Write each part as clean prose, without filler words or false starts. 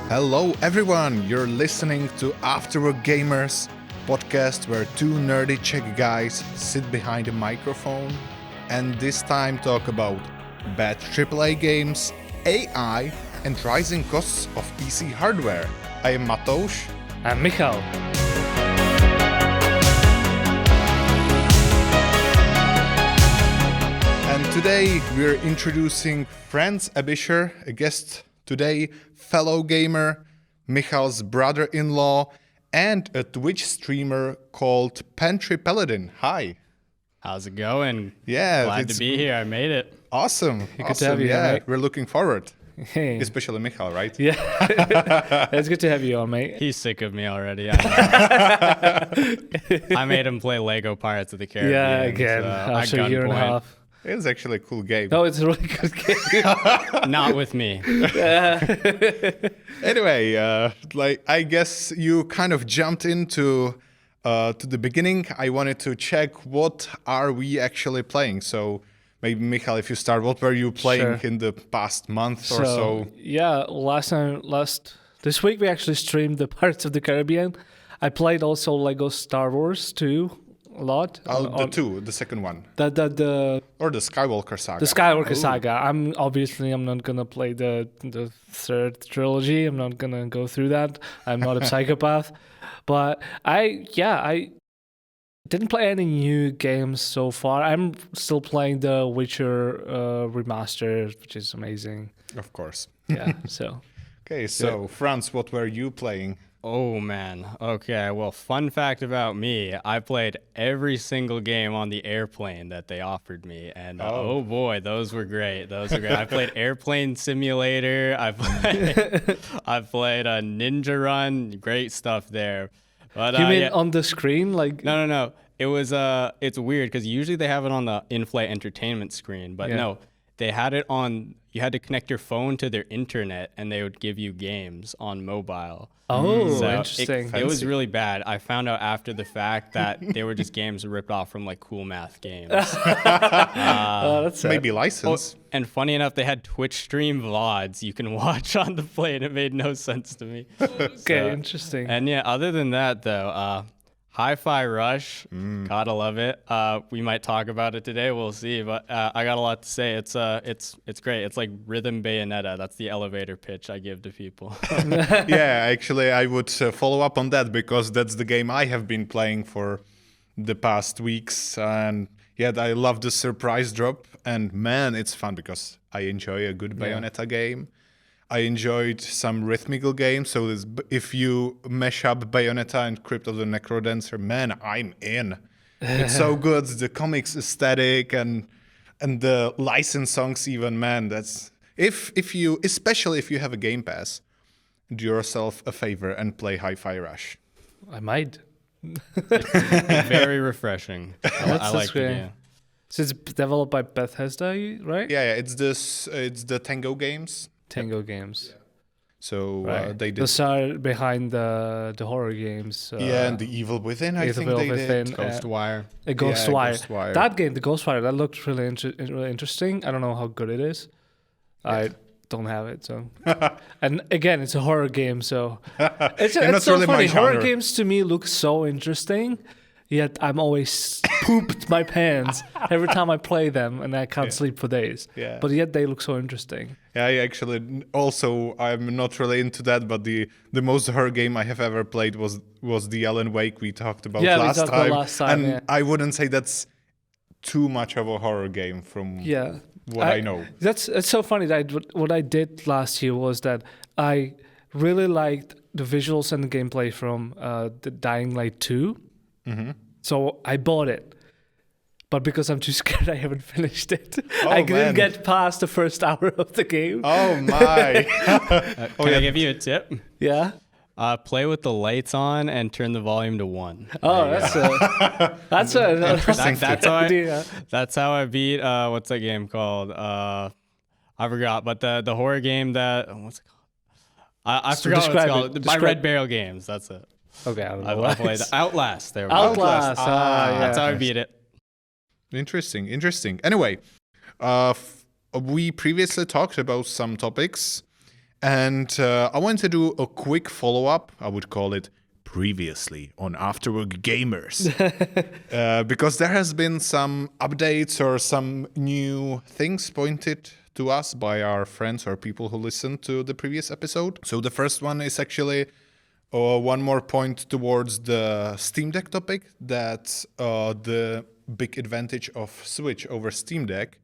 Hello everyone, you're listening to Afterwork Gamers, podcast where two nerdy Czech guys sit behind a microphone and this time talk about bad AAA games, AI and rising costs of PC hardware. I am Matouš. I'm Michal. And today we're introducing Franz Aebischer, a guest today, fellow gamer, Michal's brother-in-law, and a Twitch streamer called Pantry Paladin. Hi. How's it going? Yeah. Glad to be here. I made it. Awesome. Good to have you, yeah, mate. we're looking forward. Hey. Especially Michal, right? Yeah. It's good to have you on, mate. He's sick of me already. I made him play Lego Pirates of the Caribbean. Yeah, again, after a year and a half. It's actually a cool game. No, it's a really good game. Not with me. Anyway, I guess you kind of jumped into to the beginning. I wanted to check what are we actually playing. So maybe Michal, if you start, what were you playing in the past month or so? Yeah, this week we actually streamed the Pirates of the Caribbean. I played also Lego Star Wars 2 a lot. The second one. Or the Skywalker Saga. The Skywalker Saga. I'm not gonna play the third trilogy. I'm not gonna go through that. I'm not a psychopath. But I didn't play any new games so far. I'm still playing the Witcher remastered, which is amazing. Of course. Yeah. So. Okay, so Franz, what were you playing? Oh, man. Okay, well, fun fact about me, I played every single game on the airplane that they offered me, and oh boy, those were great. I played Airplane Simulator, I played a Ninja Run, great stuff there. But, you mean on the screen? Like No. It was, it's weird, because usually they have it on the in-flight entertainment screen, but no, they had it on, you had to connect your phone to their internet, and they would give you games on mobile. Oh, so interesting. It was really bad. I found out after the fact that they were just games ripped off from like Cool Math Games. That's sad. Maybe license. And funny enough, they had Twitch stream VODs you can watch on the plane. It made no sense to me. Okay, interesting. And yeah, other than that though, Hi-Fi Rush, gotta love it. We might talk about it today. We'll see. But I got a lot to say. It's great. It's like Rhythm Bayonetta. That's the elevator pitch I give to people. Yeah, actually, I would follow up on that because that's the game I have been playing for the past weeks. And yeah, I love the surprise drop. And man, it's fun because I enjoy a good Bayonetta game. I enjoyed some rhythmical games, so if you mesh up Bayonetta and Crypt of the Necrodancer, man, I'm in. It's so good, the comics aesthetic and the licensed songs even, man, that's... Especially if you have a Game Pass, do yourself a favor and play Hi-Fi Rush. I might. Very refreshing. I like it, yeah. So it's developed by Bethesda, right? Yeah, it's the Tango Games. Tango Games. So they did. Those are behind the horror games. And The Evil Within, I think they did. Ghostwire. Ghostwire. That game, the Ghostwire, that looked really interesting. I don't know how good it is. Yeah. I don't have it, so. And again, it's a horror game, so. It's so really funny. Horror games to me look so interesting. Yet I'm always pooped my pants every time I play them, and I can't sleep for days. Yeah. But yet they look so interesting. Yeah, I'm not really into that, but the most horror game I have ever played was the Alan Wake we talked about last time. And I wouldn't say that's too much of a horror game from what I know. It's so funny that what I did last year was that I really liked the visuals and the gameplay from the Dying Light 2. Mm-hmm. So I bought it, but because I'm too scared, I haven't finished it. I didn't get past the first hour of the game. Oh my! Can I give you a tip? Yeah. Play with the lights on and turn the volume to 1. Oh, that's an interesting idea. That's how I beat. What's that game called? I forgot. But the horror game that what's it called? I forgot what it's called. By Red Barrel Games. That's it. Okay, I don't know. I played Outlast. There we go. Outlast. That's how I beat it. Interesting. Anyway, we previously talked about some topics, And I want to do a quick follow-up. I would call it previously on Afterwork Gamers. Because there has been some updates or some new things pointed to us by our friends or people who listened to the previous episode. So the first one is actually one more point towards the Steam Deck topic, that the big advantage of Switch over Steam Deck,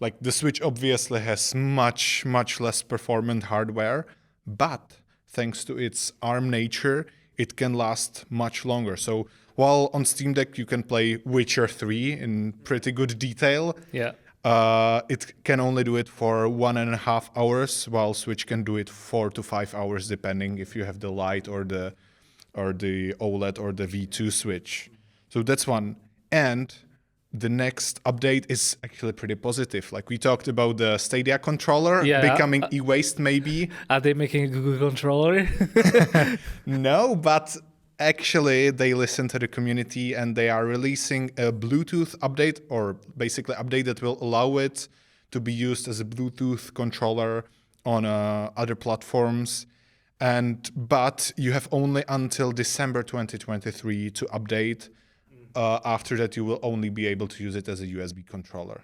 like the Switch obviously has much less performant hardware, but thanks to its ARM nature, it can last much longer. So while on Steam Deck you can play Witcher 3 in pretty good detail, it can only do it for 1.5 hours, while Switch can do it 4 to 5 hours, depending if you have the Lite or the OLED or the V2 Switch. So that's one. And the next update is actually pretty positive. Like we talked about the Stadia controller becoming e-waste maybe. Are they making a Google controller? No, but actually they listen to the community and they are releasing a Bluetooth update, or basically update that will allow it to be used as a Bluetooth controller on other platforms. But you have only until December 2023 to update. After that, you will only be able to use it as a USB controller.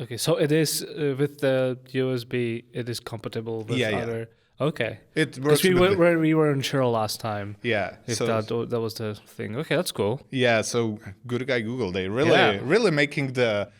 Okay, so it is with the USB. It is compatible with other. Okay, it works. We weren't sure last time. Yeah, if that was the thing. Okay, that's cool. Yeah, so good guy Google. They really making the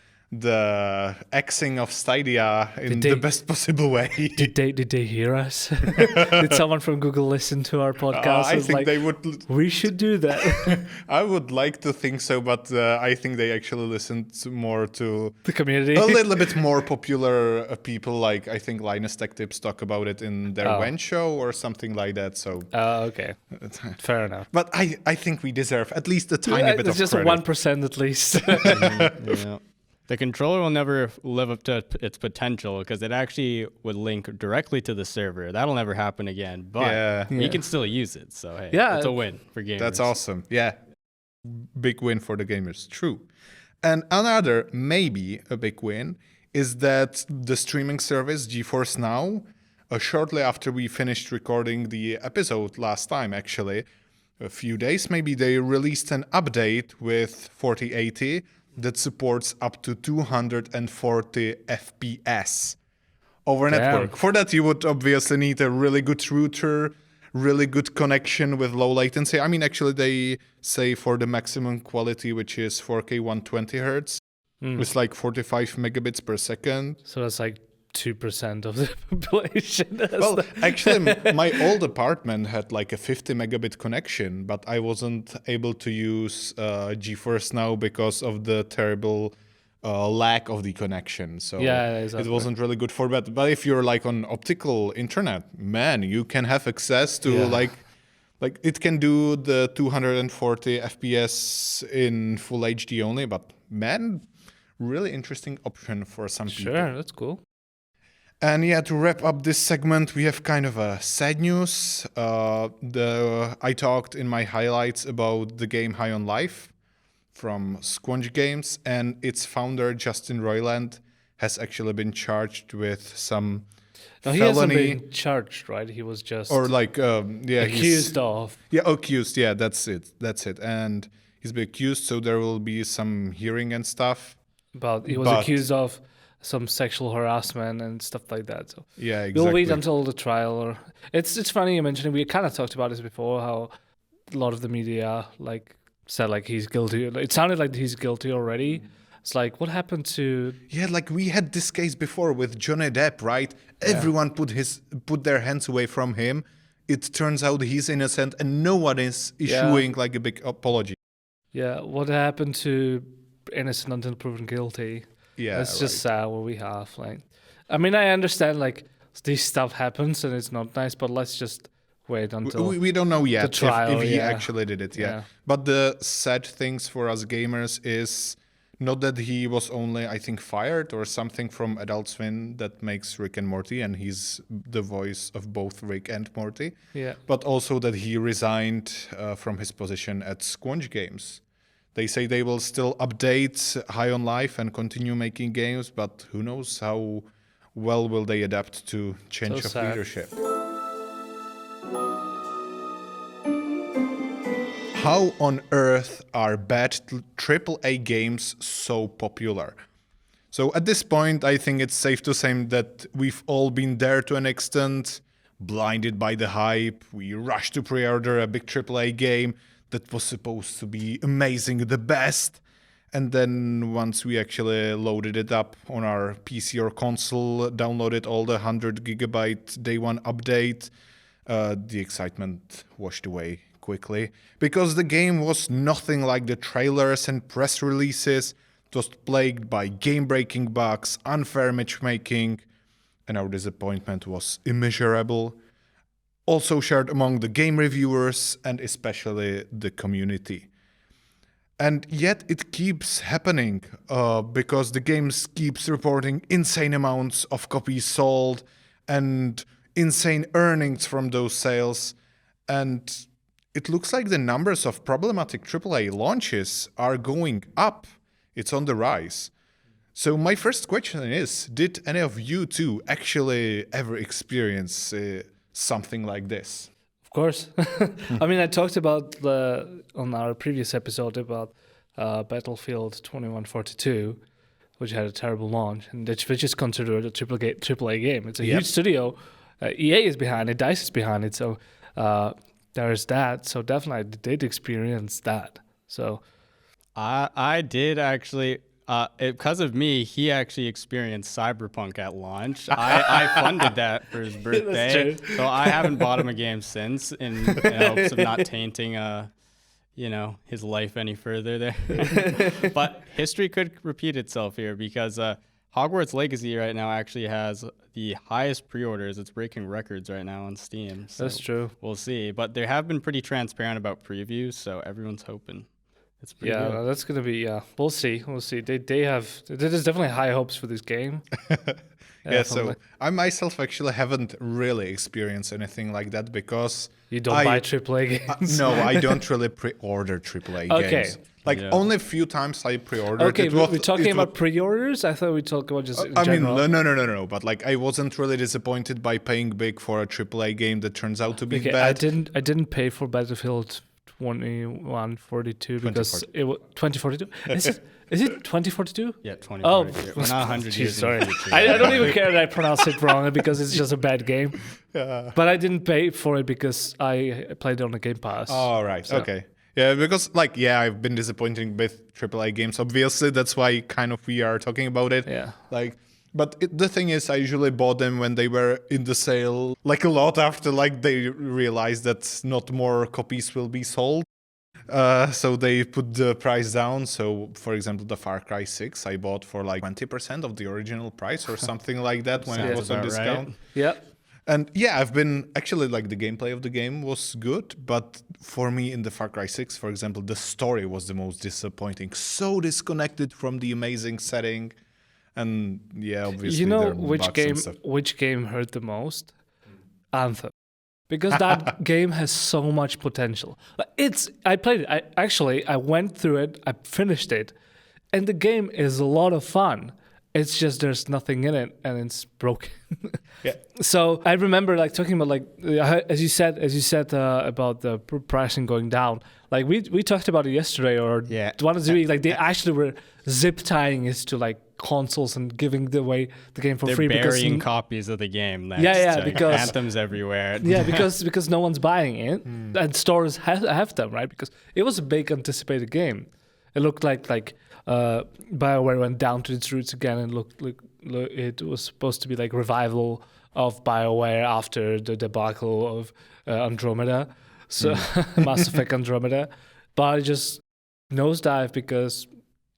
Xing of Stadia in the best possible way. Did they hear us? Did someone from Google listen to our podcast? I think they would. We should do that. I would like to think so, but I think they actually listened more to the community. A little bit more popular people, like I think Linus Tech Tips talk about it in their When show or something like that. So okay, fair enough. But I think we deserve at least a tiny bit of just credit. 1% at least. Yeah. The controller will never live up to its potential because it actually would link directly to the server. That'll never happen again, but you can still use it. So, hey, it's a win for gamers. That's awesome. Yeah. Big win for the gamers. True. And another, maybe a big win, is that the streaming service GeForce Now, shortly after we finished recording the episode last time, actually, a few days maybe, they released an update with 4080 that supports up to 240 FPS over network. For that, you would obviously need a really good router, really good connection with low latency. I mean, actually, they say for the maximum quality, which is 4K 120 Hertz, it's like 45 megabits per second. So that's like 2% of the population. Well, actually, my old apartment had like a 50 megabit connection, but I wasn't able to use GeForce Now because of the terrible lack of the connection. So it wasn't really good for that. But if you're like on optical internet, man, you can have access to like it can do the 240 FPS in full HD only, but man, really interesting option for some people. Sure, that's cool. And to wrap up this segment, we have kind of a sad news. I talked in my highlights about the game High on Life from Squanch Games, and its founder, Justin Roiland, has actually been charged with some felony. He hasn't been charged, right? He was just... Or like, accused of. Yeah, accused, that's it. And he's been accused, so there will be some hearing and stuff. But he was accused of some sexual harassment and stuff like that. So yeah, exactly. We'll wait until the trial. Or it's funny you mentioned it. We kind of talked about this before. How a lot of the media said he's guilty. It sounded like he's guilty already. It's like, what happened to? Yeah, like we had this case before with Johnny Depp, right? Everyone put their hands away from him. It turns out he's innocent, and no one is issuing like a big apology. Yeah, what happened to innocent until proven guilty? Yeah, it's just sad what we have. I mean, I understand this stuff happens and it's not nice, but let's just wait until we don't know yet the trial, if he actually did it. Yeah, but the sad things for us gamers is not that he was only, I think, fired or something from Adult Swim that makes Rick and Morty, and he's the voice of both Rick and Morty. Yeah, but also that he resigned from his position at Squanch Games. They say they will still update High on Life and continue making games, but who knows well will they adapt to change So of sad. leadership? How on earth are bad AAA games so popular? So at this point, I think it's safe to say that we've all been there to an extent, blinded by the hype. We rushed to pre-order a big AAA game that was supposed to be amazing, the best. And then once we actually loaded it up on our PC or console, downloaded all the 100 gigabyte day one update, the excitement washed away quickly. Because the game was nothing like the trailers and press releases. It was plagued by game-breaking bugs, unfair matchmaking, and our disappointment was immeasurable. Also shared among the game reviewers and especially the community. And yet it keeps happening because the games keeps reporting insane amounts of copies sold and insane earnings from those sales. And it looks like the numbers of problematic AAA launches are going up. It's on the rise. So my first question is, did any of you two actually ever experience something like this? Of course. I mean, I talked about on our previous episode about Battlefield 2142, which had a terrible launch, and which is considered a AAA game. It's a huge studio. EA is behind it, DICE is behind it, so there's that. So definitely I did experience that. So I did actually. Because of me, he actually experienced Cyberpunk at launch. I funded that for his birthday, so I haven't bought him a game since in hopes of not tainting, his life any further there. But history could repeat itself here because Hogwarts Legacy right now actually has the highest pre-orders. It's breaking records right now on Steam. So that's true. We'll see, but they have been pretty transparent about previews, so everyone's hoping. Good. No, that's gonna be We'll see. There's definitely high hopes for this game. So I myself actually haven't really experienced anything like that because you don't buy AAA games. No, I don't really pre-order AAA games. Only a few times I pre-ordered. Okay, we're talking about pre-orders. I thought we talked about just. In general. No. But I wasn't really disappointed by paying big for a AAA game that turns out to be bad. I didn't pay for Battlefield 2142 because it was 2042. Is it 2042? Yeah, 2042. Oh, we're not 100 years. Sorry, I don't even care that I pronounce it wrong because it's just a bad game. But I didn't pay for it because I played it on the Game Pass. Oh, right. So. Okay. Yeah, because I've been disappointed with AAA games. Obviously, that's why kind of we are talking about it. Yeah. But the thing is, I usually bought them when they were in the sale, a lot after they realized that not more copies will be sold. So they put the price down. So, for example, the Far Cry 6 I bought for 20% of the original price or something like that when it was on discount. Right. Yeah. And yeah, I've been actually the gameplay of the game was good, but for me in the Far Cry 6, for example, the story was the most disappointing. So disconnected from the amazing setting. And yeah, obviously, which game hurt the most? Anthem, because that game has so much potential. I played it. I went through it. I finished it, and the game is a lot of fun. It's just there's nothing in it, and it's broken. Yeah. So I remember talking about as you said about the pricing going down. We talked about it yesterday or one of the week. They actually were zip tying it to consoles and giving away the game for free. They're burying copies of the game. Because Anthem's everywhere. Yeah, because no one's buying it, and stores have them, right? Because it was a big anticipated game. It looked like BioWare went down to its roots again, and it was supposed to be revival of BioWare after the debacle of Andromeda, so Mass Effect Andromeda, but it just nosedive because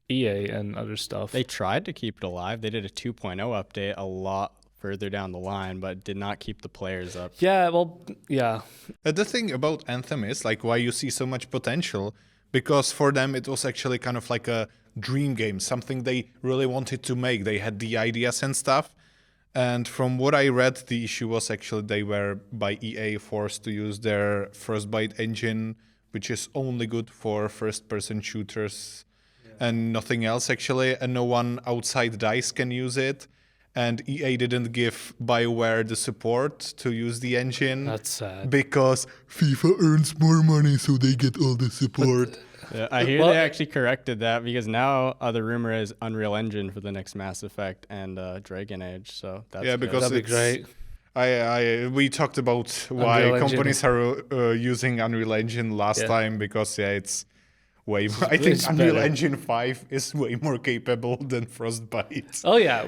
EA and other stuff. They tried to keep it alive. They did a 2.0 update a lot further down the line, but did not keep the players up. Yeah, well, yeah. The thing about Anthem is why you see so much potential, because for them it was actually kind of a dream game, something they really wanted to make. They had the ideas and stuff. And from what I read, the issue was actually they were by EA forced to use their Frostbite engine, which is only good for first-person shooters and nothing else actually, and no one outside DICE can use it. and EA didn't give BioWare the support to use the engine. That's sad. Because FIFA earns more money, so they get all the support. Yeah, I hear they actually corrected that because now the rumor is Unreal Engine for the next Mass Effect and Dragon Age. So that's Yeah, because That'd be great. We talked about why Unreal companies are using Unreal Engine last time, because it's way more, I think It's Unreal better. Engine 5 is way more capable than Frostbite. Oh yeah,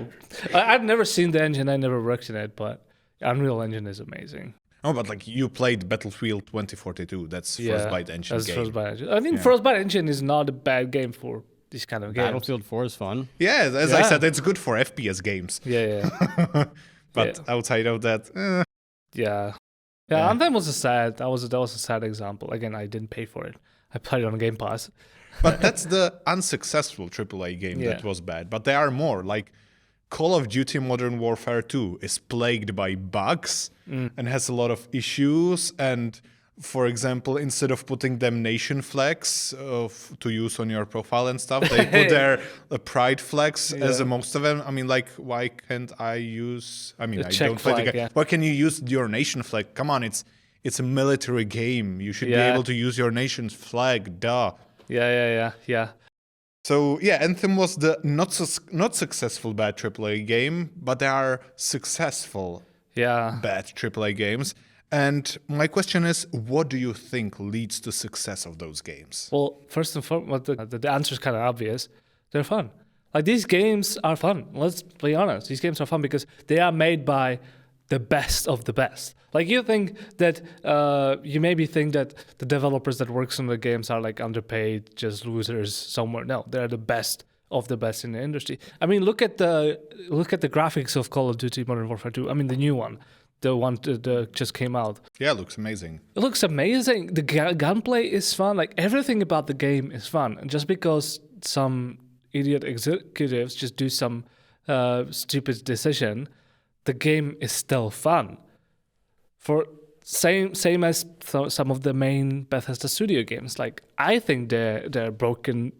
I've never seen the engine. I never worked in it, but Unreal Engine is amazing. Oh, but like you played Battlefield 2042, that's Frostbite engine That's game. Frostbite Engine. I think Frostbite Engine is not a bad game for this kind of games. Battlefield 4 is fun. Yeah, as I Yeah. said, it's good for FPS games. Yeah. But outside of that, Yeah. Yeah. Anthem was that was a sad example. Again, I didn't pay for it. I played it on Game Pass. but that's the unsuccessful AAA game that was bad. But there are more. Like Call of Duty Modern Warfare 2 is plagued by bugs and has a lot of issues. And for example, instead of putting them nation flags to use on your profile and stuff, they put their pride flags as most of them. I mean, like, why can't I use? I mean, I Czech don't play the flag, game. yeah. Why can you use your nation flag? Come on, it's a military game. You should be able to use your nation's flag. Duh. Yeah. So yeah, Anthem was the not successful bad AAA game, but there are successful bad AAA games. And my question is, what do you think leads to success of those games? Well, first and foremost, the answer is kind of obvious. They're fun. Like, these games are fun. Let's be honest. These games are fun because they are made by the best of the best. Like, you think that you maybe think that the developers that works on the games are like underpaid, just losers somewhere. No, they're the best of the best in the industry. I mean, look at the graphics of Call of Duty Modern Warfare 2. I mean, the new one. The one that just came out. Yeah, it looks amazing. It looks amazing. The gunplay is fun. Like, everything about the game is fun. And just because some idiot executives just do some stupid decision, the game is still fun. For same as some of the main Bethesda Studio games. Like, I think they're broken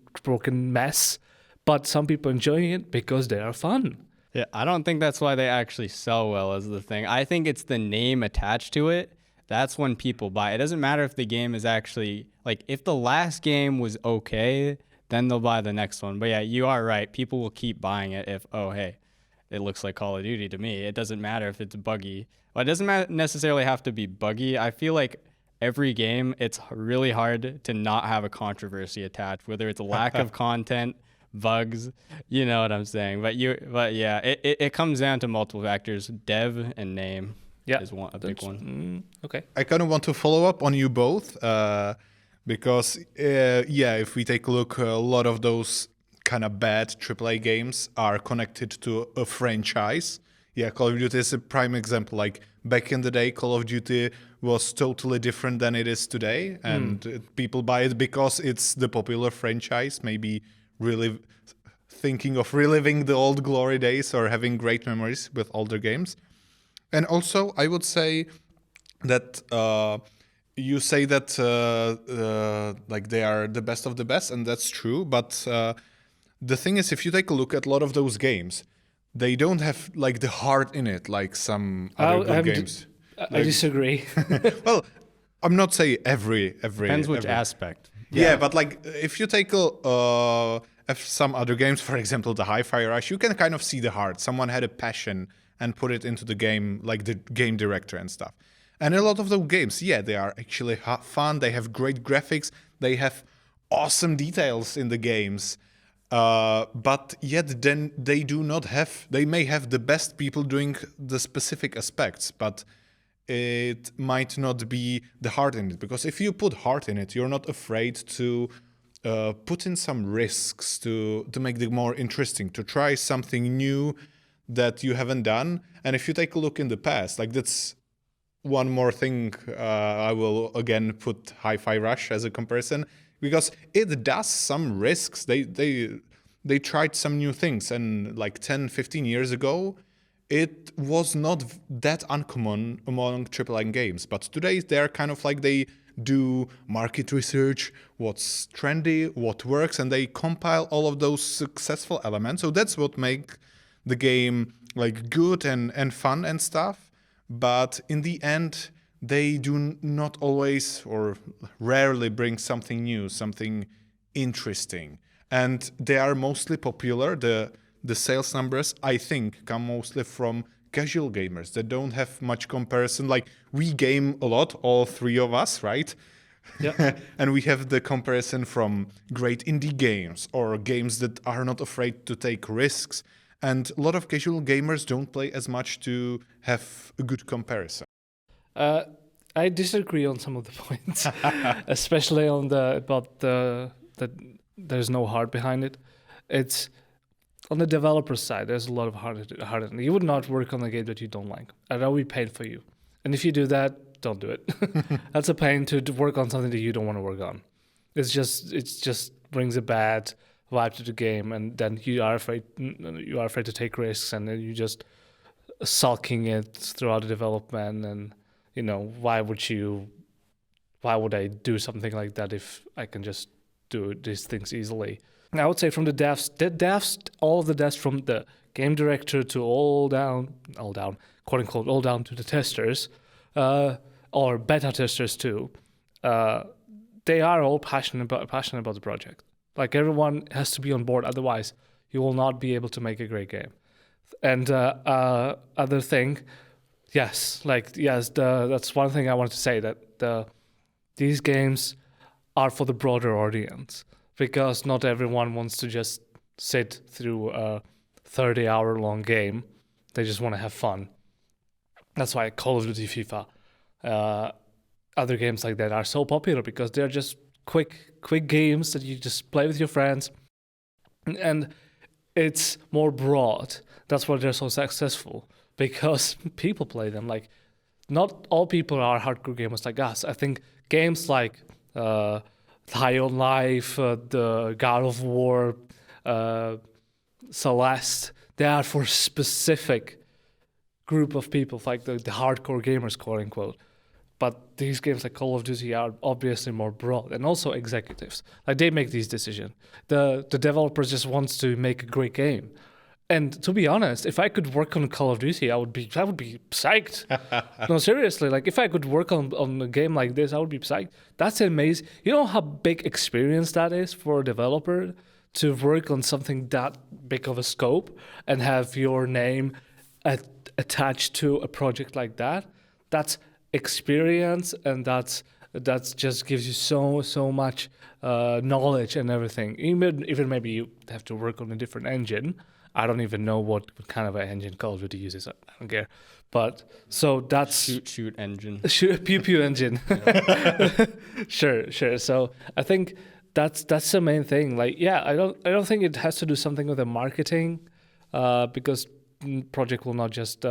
mess, but some people enjoying it because they are fun. Yeah, I don't think that's why they actually sell well is the thing. I think it's the name attached to it. That's when people buy. It doesn't matter if the game is actually, like, if the last game was okay, then they'll buy the next one. But yeah, you are right. People will keep buying it if, oh, hey, it looks like Call of Duty to me. It doesn't matter if it's buggy. Well, it doesn't necessarily have to be buggy. I feel like every game, it's really hard to not have a controversy attached, whether it's a lack of content, bugs, you know what I'm saying. But yeah, it comes down to multiple factors. Dev and name is a big one. Okay. I kind of want to follow up on you both because, if we take a look, a lot of those kind of bad AAA games are connected to a franchise. Yeah, Call of Duty is a prime example. Like, back in the day, Call of Duty was totally different than it is today. And people buy it because it's the popular franchise, maybe really thinking of reliving the old glory days or having great memories with older games. And also, I would say that you say that like they are the best of the best, and that's true. But the thing is, if you take a look at a lot of those games, they don't have like the heart in it, like some other good games. I disagree. Well, I'm not saying every Depends which aspect. Yeah, but like if you take some other games, for example, the Hi-Fi Rush, you can kind of see the heart. Someone had a passion and put it into the game, like the game director and stuff. And a lot of those games, they are actually fun. They have great graphics. They have awesome details in the games. But yet then they do not have, they may have the best people doing the specific aspects, but it might not be the heart in it. Because if you put heart in it, you're not afraid to put in some risks to make it more interesting, to try something new that you haven't done. And if you take a look in the past, like that's one more thing, I will again put Hi-Fi Rush as a comparison, because it does some risks. They tried some new things, and like 10, 15 years ago, it was not that uncommon among AAA games. But today, they're kind of like they do market research, what's trendy, what works, and they compile all of those successful elements. So that's what make the game like good and fun and stuff, but in the end they do not always or rarely bring something new, something interesting. And they are mostly popular. The sales numbers, I think, come mostly from casual gamers that don't have much comparison. Like, we game a lot, all three of us, right? Yeah. And we have the comparison from great indie games or games that are not afraid to take risks. And a lot of casual gamers don't play as much to have a good comparison. I disagree on some of the points, especially on that there's no heart behind it. It's on the developer side. There's a lot of heart. You would not work on a game that you don't like. And that would be paid for you. And if you do that, don't do it. That's a pain to work on something that you don't want to work on. It just brings a bad vibe to the game, and then you are afraid to take risks, and then you just sulking it throughout the development. And why would I do something like that if I can just do these things easily? And I would say from the devs, all of the devs, from the game director to all down, quote unquote, all down to the testers, or beta testers too, they are all passionate about the project. Like, everyone has to be on board, otherwise you will not be able to make a great game. And other thing, that's one thing I wanted to say, that these games are for the broader audience, because not everyone wants to just sit through a 30-hour long game. They just want to have fun. That's why Call of Duty, FIFA, other games like that are so popular, because they're just quick games that you just play with your friends, and it's more broad. That's why they're so successful, because people play them. Like, not all people are hardcore gamers like us. I think games like High on Life, the God of War, Celeste, they are for specific group of people, like the hardcore gamers, quote unquote. But these games like Call of Duty are obviously more broad, and also executives. Like, they make these decisions. The developers just wants to make a great game. And to be honest, if I could work on Call of Duty, I would be psyched. No, seriously, like, if I could work on a game like this, I would be psyched. That's amazing. You know how big experience that is for a developer to work on something that big of a scope and have your name attached to a project like that? That's experience, and that's just gives you so much knowledge and everything. Even maybe you have to work on a different engine. I don't even know what kind of an engine Call of Duty uses. I don't care. But so that's shoot engine. Pew engine. Sure. So I think that's the main thing. Like, yeah, I don't think it has to do something with the marketing, because project will not just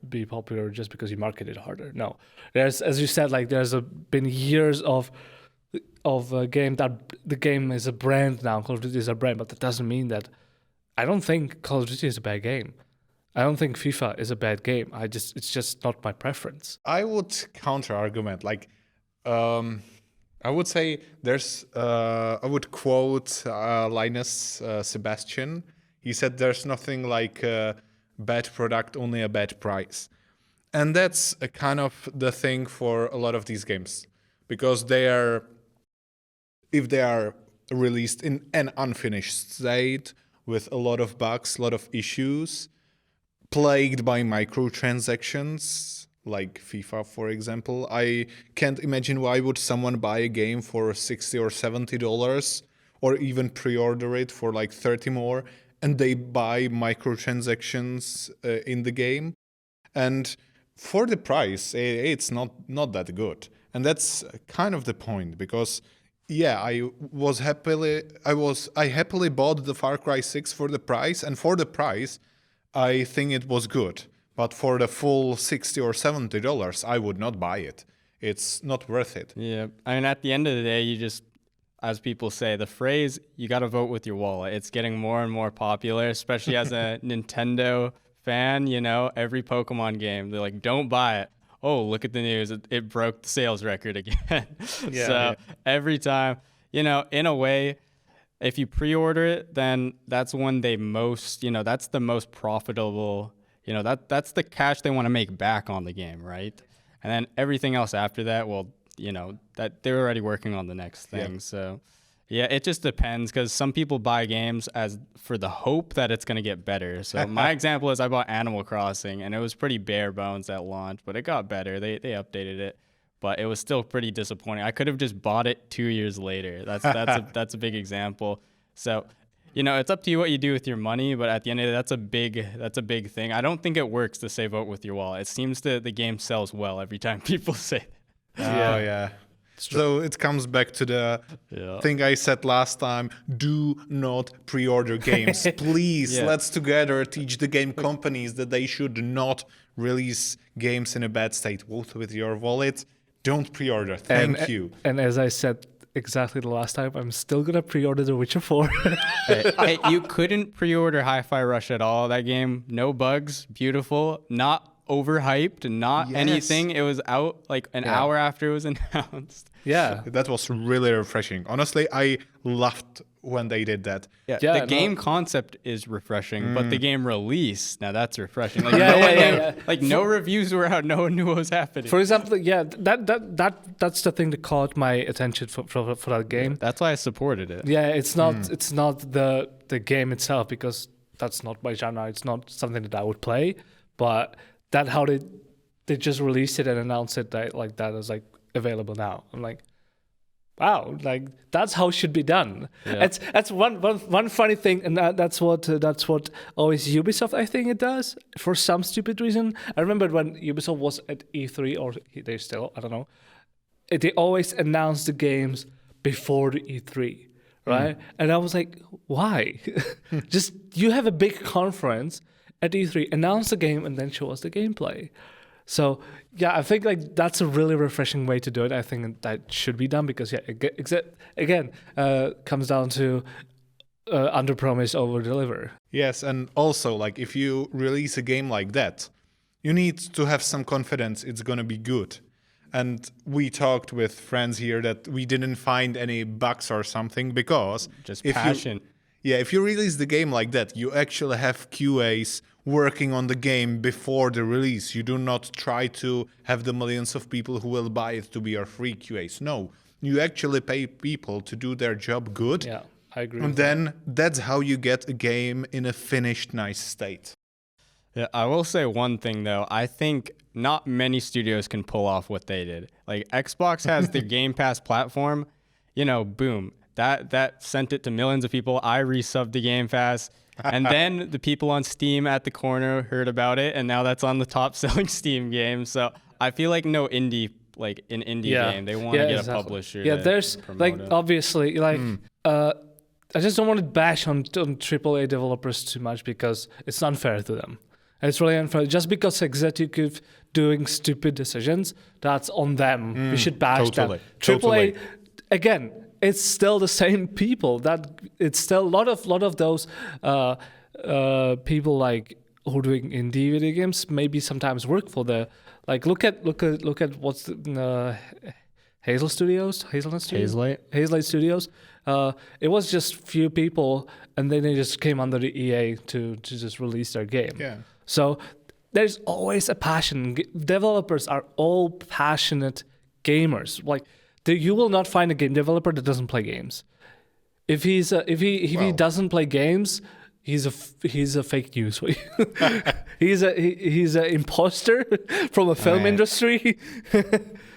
be popular just because you market it harder. No, there's, as you said, like, there's been years of a game that the game is a brand now. Call of Duty is a brand, but that doesn't mean that. I don't think Call of Duty is a bad game. I don't think FIFA is a bad game. It's just not my preference. I would counter argument. Like, I would say I would quote Linus Sebastian. He said there's nothing like a bad product, only a bad price. And that's a kind of the thing for a lot of these games, because if they are released in an unfinished state, with a lot of bugs, a lot of issues, plagued by microtransactions, like FIFA, for example. I can't imagine why would someone buy a game for $60 or $70, or even pre-order it for like 30 more, and they buy microtransactions in the game. And for the price, it's not that good. And that's kind of the point, because yeah, I happily bought the Far Cry 6 for the price, and for the price, I think it was good. But for the full $60 or $70, I would not buy it. It's not worth it. Yeah, I mean, at the end of the day, you just, as people say, the phrase, you got to vote with your wallet. It's getting more and more popular, especially as a Nintendo fan. Every Pokemon game, they're like, don't buy it. Oh, look at the news. It broke the sales record again. Every time, in a way, if you pre-order it, then that's when that's the most profitable, that's the cash they want to make back on the game, right? And then everything else after that, well, that they're already working on the next thing. Yeah. So, yeah, it just depends, because some people buy games as for the hope that it's going to get better. So my example is I bought Animal Crossing, and it was pretty bare bones at launch, but it got better. They updated it, but it was still pretty disappointing. I could have just bought it 2 years later. That's a big example. So, it's up to you what you do with your money, but at the end of it, that's a big thing. I don't think it works to save out with your wallet. It seems that the game sells well every time people say that. Oh, yeah. So it comes back to the thing I said last time. Do not pre-order games. Please, let's together teach the game companies that they should not release games in a bad state. Vote with your wallet. Don't pre-order. Thank you. And as I said exactly the last time, I'm still going to pre-order The Witcher 4. Hey, you couldn't pre-order Hi-Fi Rush at all. That game, no bugs, beautiful, not overhyped, not anything. It was out like an hour after it was announced. Yeah. That was really refreshing. Honestly, I loved when they did that. The game concept is refreshing, but the game release, now that's refreshing. Like, no reviews were out. No one knew what was happening. For example, that's the thing that caught my attention for that game. That's why I supported it. Yeah, it's not the game itself, because that's not my genre. It's not something that I would play, but that how they just released it and announced it that as like available now. I'm like, wow, like that's how it should be done. Yeah. That's one funny thing, and that's what always Ubisoft, I think it does for some stupid reason. I remember when Ubisoft was at E3, or they still, I don't know. They always announce the games before the E3, right? And I was like, why? Just you have a big conference at E3, announce the game, and then show us the gameplay. So I think like that's a really refreshing way to do it. I think that should be done, because again, comes down to under promise, over deliver. Yes, and also like if you release a game like that, you need to have some confidence it's gonna be good. And we talked with friends here that we didn't find any bugs or something, because just passion. If you release the game like that, you actually have QAs working on the game before the release. You do not try to have the millions of people who will buy it to be your free QAs. No, you actually pay people to do their job good. Yeah, I agree. And then that's how you get a game in a finished, nice state. Yeah, I will say one thing, though. I think not many studios can pull off what they did. Like, Xbox has the Game Pass platform. Boom. That sent it to millions of people. I resubbed the Game Pass. And then the people on Steam at the corner heard about it, and now that's on the top-selling Steam game. So I feel like no indie, like an indie game, they want to get a publisher. Yeah, there's like it. Obviously, like I just don't want to bash on AAA developers too much, because it's unfair to them. It's really unfair. Just because executive doing stupid decisions, that's on them. We should bash them. AAA, again, it's still the same people. That it's still a lot of those people like who are doing indie video games maybe sometimes work for the look at what's the Hazelight Studios. It was just few people, and then they just came under the EA to just release their game. Yeah. So there's always a passion. Developers are all passionate gamers. Like, you will not find a game developer that doesn't play games. If he doesn't play games, he's a fake news. he's an imposter from a film industry.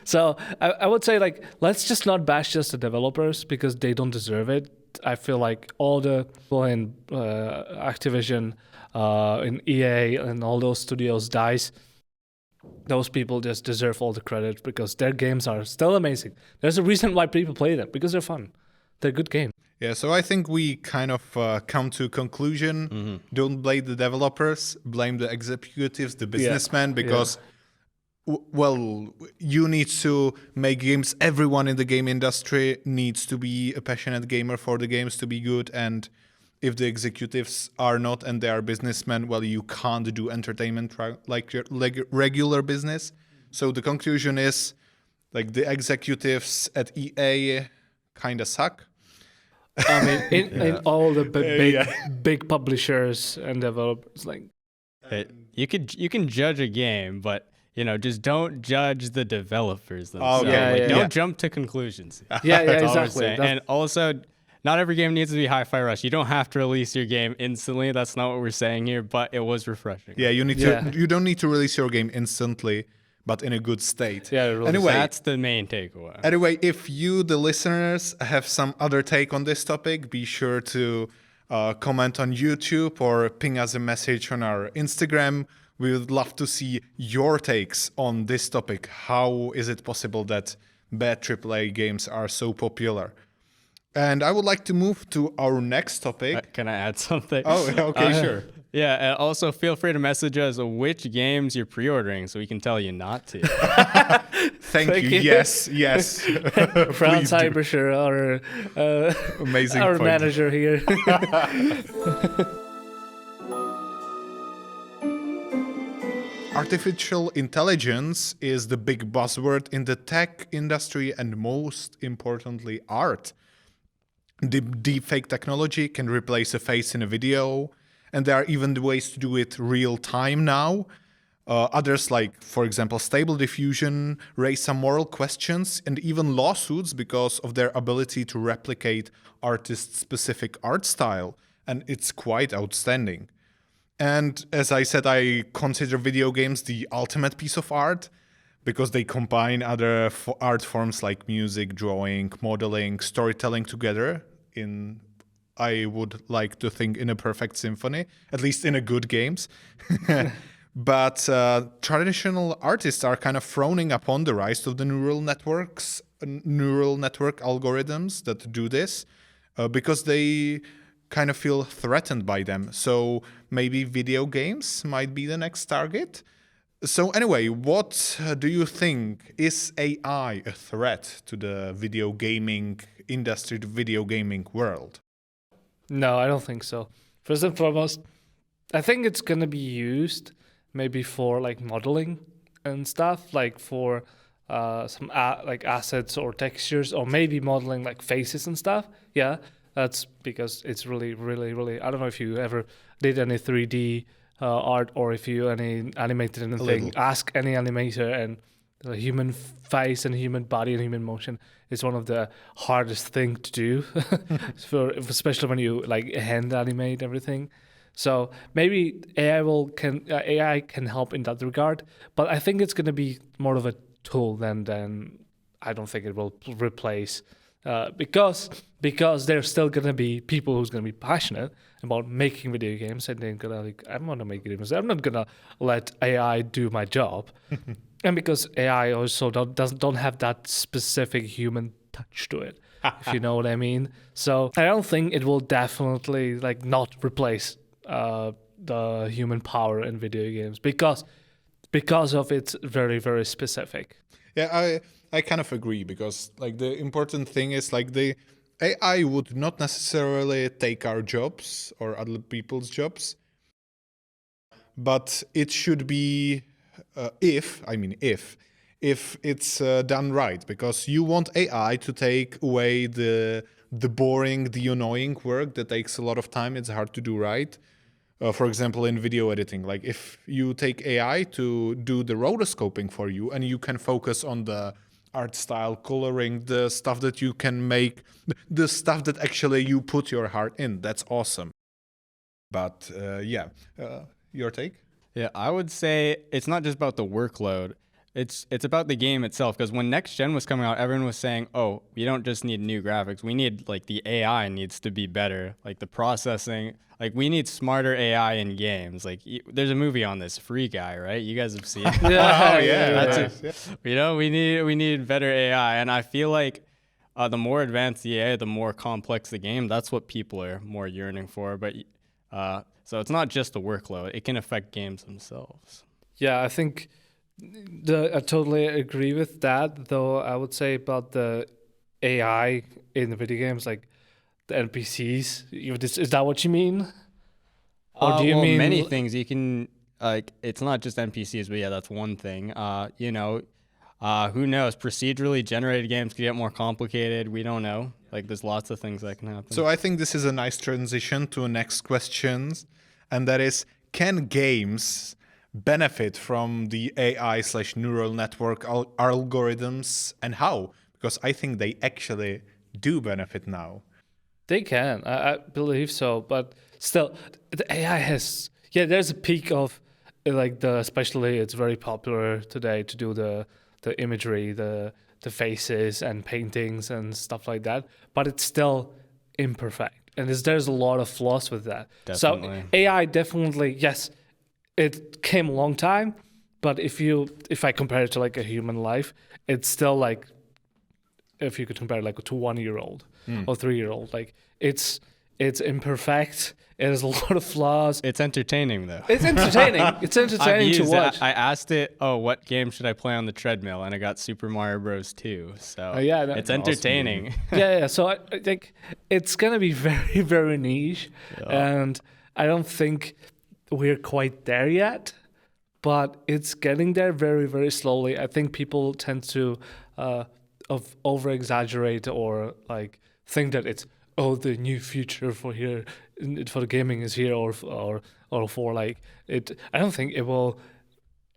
So I would say, like, let's just not bash just the developers, because they don't deserve it. I feel like all the people in Activision, in EA, and all those studios, DICE, those people just deserve all the credit, because their games are still amazing. There's a reason why people play them, because they're fun. They're good games. Yeah, so I think we kind of come to a conclusion. Don't blame the developers, blame the executives, the businessmen, because, well, you need to make games. Everyone in the game industry needs to be a passionate gamer for the games to be good. And if the executives are not, and they are businessmen, well, you can't do entertainment like your regular business. So the conclusion is, like, the executives at EA kind of suck. I mean, in all the big publishers and developers, like, You can judge a game, but just don't judge the developers themselves. Don't jump to conclusions. Yeah, That's all we're exactly. saying. And also, not every game needs to be hi-fi rush. You don't have to release your game instantly. That's not what we're saying here, but it was refreshing. Yeah, you don't need to release your game instantly, but in a good state. Yeah, really. Anyway, that's the main takeaway. Anyway, if you, the listeners, have some other take on this topic, be sure to comment on YouTube or ping us a message on our Instagram. We would love to see your takes on this topic. How is it possible that bad AAA games are so popular? And I would like to move to our next topic. Can I add something? Oh, okay, sure. Yeah, and also feel free to message us which games you're pre-ordering so we can tell you not to. Thank you. Yes. Franz Aebischer, our amazing our point. manager here. Artificial intelligence is the big buzzword in the tech industry and most importantly, art. The deepfake technology can replace a face in a video, and there are even ways to do it real time now. Others, like, for example, Stable Diffusion, raise some moral questions and even lawsuits because of their ability to replicate artist-specific art style, and it's quite outstanding. And as I said, I consider video games the ultimate piece of art because they combine other art forms like music, drawing, modeling, storytelling together in, I would like to think, in a perfect symphony, at least in a good games. But traditional artists are kind of frowning upon the rise of the neural network algorithms that do this because they kind of feel threatened by them. So maybe video games might be the next target. So anyway, what do you think? Is AI a threat to the video gaming industry, the video gaming world? No, I don't think so. First and foremost, I think it's going to be used maybe for like modeling and stuff, like for some like assets or textures, or maybe modeling like faces and stuff. Yeah, that's because it's really, really, really, I don't know if you ever did any 3D art or if you any animated anything. Ask any animator, and the human face and human body and human motion is one of the hardest thing to do, especially when you like hand animate everything. So maybe AI can help in that regard, but I think it's going to be more of a tool than I don't think it will replace, because there's still going to be people who's going to be passionate about making video games, and they're gonna like, I'm gonna make games. I'm not gonna let AI do my job, and because AI also don't have that specific human touch to it, if you know what I mean. So I don't think it will definitely like not replace the human power in video games because of its very, very specific. Yeah, I kind of agree, because like the important thing is like the AI would not necessarily take our jobs or other people's jobs, but it should be if it's done right, because you want AI to take away the boring, the annoying work that takes a lot of time. It's hard to do right. For example, in video editing, like if you take AI to do the rotoscoping for you and you can focus on the art style, coloring, the stuff that you can make, the stuff that actually you put your heart in, that's awesome. But your take? Yeah, I would say it's not just about the workload. It's about the game itself, because when next gen was coming out, everyone was saying, oh, we don't just need new graphics. We need, like, the AI needs to be better, like the processing. Like, we need smarter AI in games. Like, there's a movie on this, Free Guy, right? You guys have seen it. Yeah. We need better AI. And I feel like the more advanced the AI, the more complex the game. That's what people are more yearning for. But so it's not just the workload. It can affect games themselves. Yeah, I think I totally agree with that, though I would say about the AI in the video games, like the NPCs. Is that what you mean? Or do you mean many things? You can, like, it's not just NPCs, but yeah, that's one thing. Who knows? Procedurally generated games can get more complicated. We don't know. Like, there's lots of things that can happen. So I think this is a nice transition to next questions, and that is, can games benefit from the AI/neural network algorithms, and how? Because I think they actually do benefit now. They can, I believe so, but still, the AI has, there's a peak of, like, especially it's very popular today to do the imagery, the faces and paintings and stuff like that, but it's still imperfect, and there's a lot of flaws with that. Definitely. So AI definitely, yes, it came a long time, but if I compare it to like a human life, it's still like, if you could compare it like to 1-year-old or 3-year-old, like it's imperfect. It has a lot of flaws. It's entertaining though. It's entertaining. It's entertaining to watch. I asked it, what game should I play on the treadmill? And I got Super Mario Bros. 2. So it's entertaining. Awesome. Yeah. So I think it's going to be very, very niche. Yeah. And I don't think we're quite there yet, but it's getting there very, very slowly. I think people tend to over-exaggerate or like think that it's, the new future for the gaming is here, or for like it. I don't think it will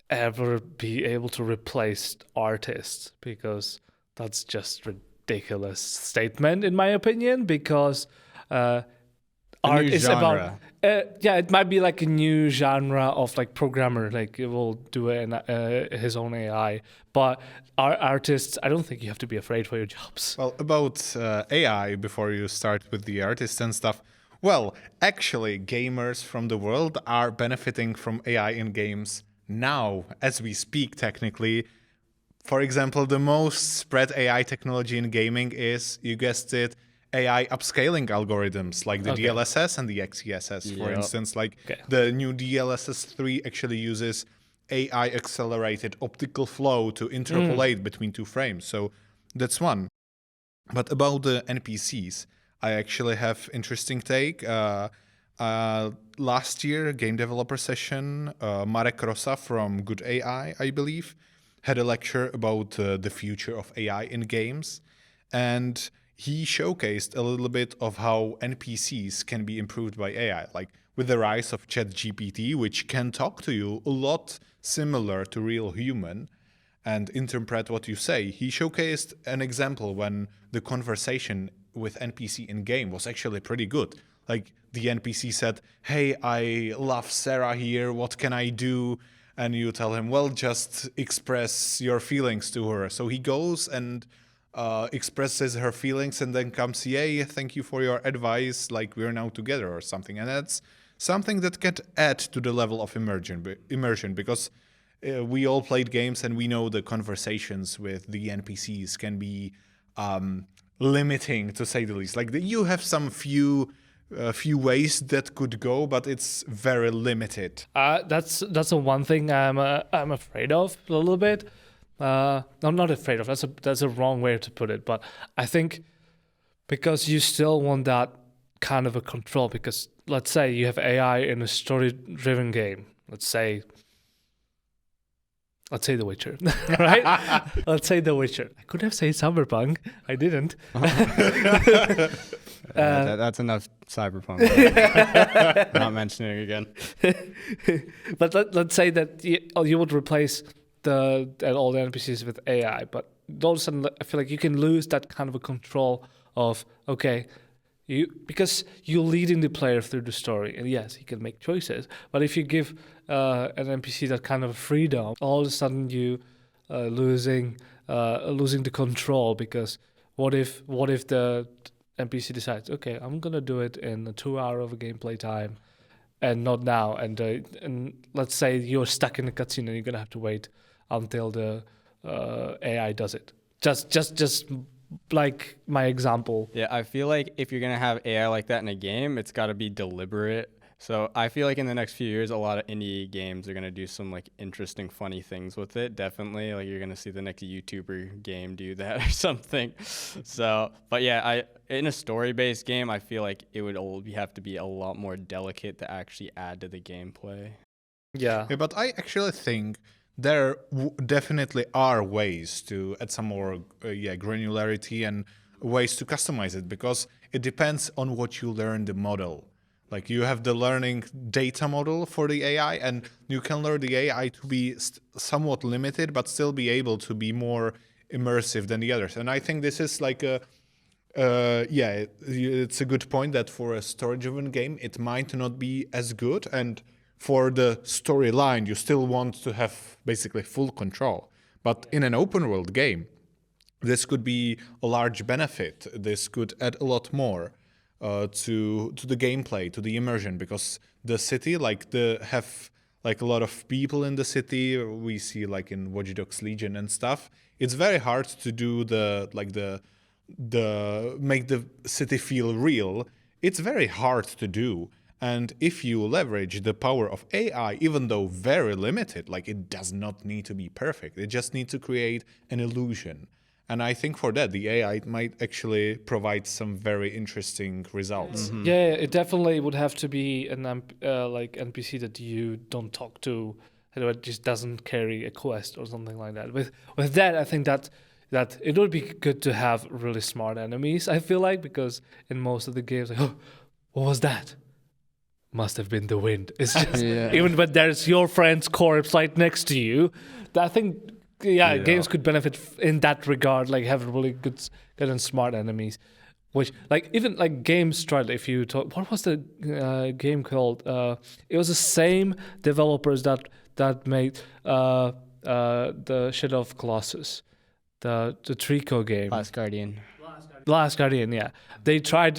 ever be able to replace artists, because that's just ridiculous statement in my opinion, because art is genre. About it might be like a new genre of like programmer, like it will do his own AI, but our artists, I don't think you have to be afraid for your jobs. Well, about AI, before you start with the artists and stuff, well, actually gamers from the world are benefiting from AI in games now as we speak, technically. For example, the most spread AI technology in gaming is, you guessed it, AI upscaling algorithms like the DLSS and the XeSS, for instance. Like the new DLSS 3 actually uses AI accelerated optical flow to interpolate between two frames. So that's one. But about the NPCs, I actually have interesting take. Last year, game developer session, Marek Rosa from Good AI, I believe, had a lecture about the future of AI in games. And he showcased a little bit of how NPCs can be improved by AI, like with the rise of ChatGPT, which can talk to you a lot similar to real human and interpret what you say. He showcased an example when the conversation with NPC in game was actually pretty good. Like the NPC said, "Hey, I love Sarah here, what can I do?" And you tell him, "Well, just express your feelings to her." So he goes and expresses her feelings and then comes, "Yay, thank you for your advice, like we're now together," or something. And that's something that can add to the level of immersion, because we all played games and we know the conversations with the NPCs can be limiting, to say the least. Like you have some few ways that could go, but it's very limited. That's the one thing I'm afraid of a little bit. I'm not afraid of. That's a wrong way to put it. But I think because you still want that kind of a control. Because let's say you have AI in a story-driven game. Let's say The Witcher, right? Let's say The Witcher. I could have said Cyberpunk. I didn't. That's enough Cyberpunk. Not mentioning it again. But let's say that you would replace all the NPCs with AI, but all of a sudden I feel like you can lose that kind of a control of, because you're leading the player through the story, and yes, he can make choices, but if you give an NPC that kind of freedom, all of a sudden you losing the control, because what if the NPC decides, okay, I'm gonna do it in a 2 hour of a gameplay time and not now, and let's say you're stuck in a cutscene and you're gonna have to wait until the AI does it. Just like my example. Yeah, I feel like if you're going to have AI like that in a game, it's got to be deliberate. So I feel like in the next few years, a lot of indie games are going to do some like interesting, funny things with it. Definitely. Like you're going to see the next YouTuber game do that or something. So, but yeah, in a story-based game, I feel like it would have to be a lot more delicate to actually add to the gameplay. Yeah. But I actually think there definitely are ways to add some more granularity and ways to customize it, because it depends on what you learn the model. Like you have the learning data model for the AI, and you can learn the AI to be somewhat limited, but still be able to be more immersive than the others. And I think this is like it's a good point that for a story-driven game, it might not be as good. And for the storyline, you still want to have basically full control. But in an open world game, this could be a large benefit. This could add a lot more to the gameplay, to the immersion, because the city, have like a lot of people in the city. We see like in Watch Dogs Legion and stuff. It's very hard to do the make the city feel real. It's very hard to do. And if you leverage the power of AI, even though very limited, like it does not need to be perfect. It just needs to create an illusion. And I think for that, the AI might actually provide some very interesting results. Mm-hmm. Yeah, it definitely would have to be an like NPC that you don't talk to, and it just doesn't carry a quest or something like that. With that, I think that it would be good to have really smart enemies. I feel like, because in most of the games, like, oh, what was that? Must have been the wind. It's just even when there's your friend's corpse right next to you, I think. Yeah, games could benefit in that regard, like have really good and smart enemies. Which, like, even like games tried. If you talk, what was the game called? It was the same developers that made the Shadow of Colossus, the Trico game. Last Guardian, yeah. They tried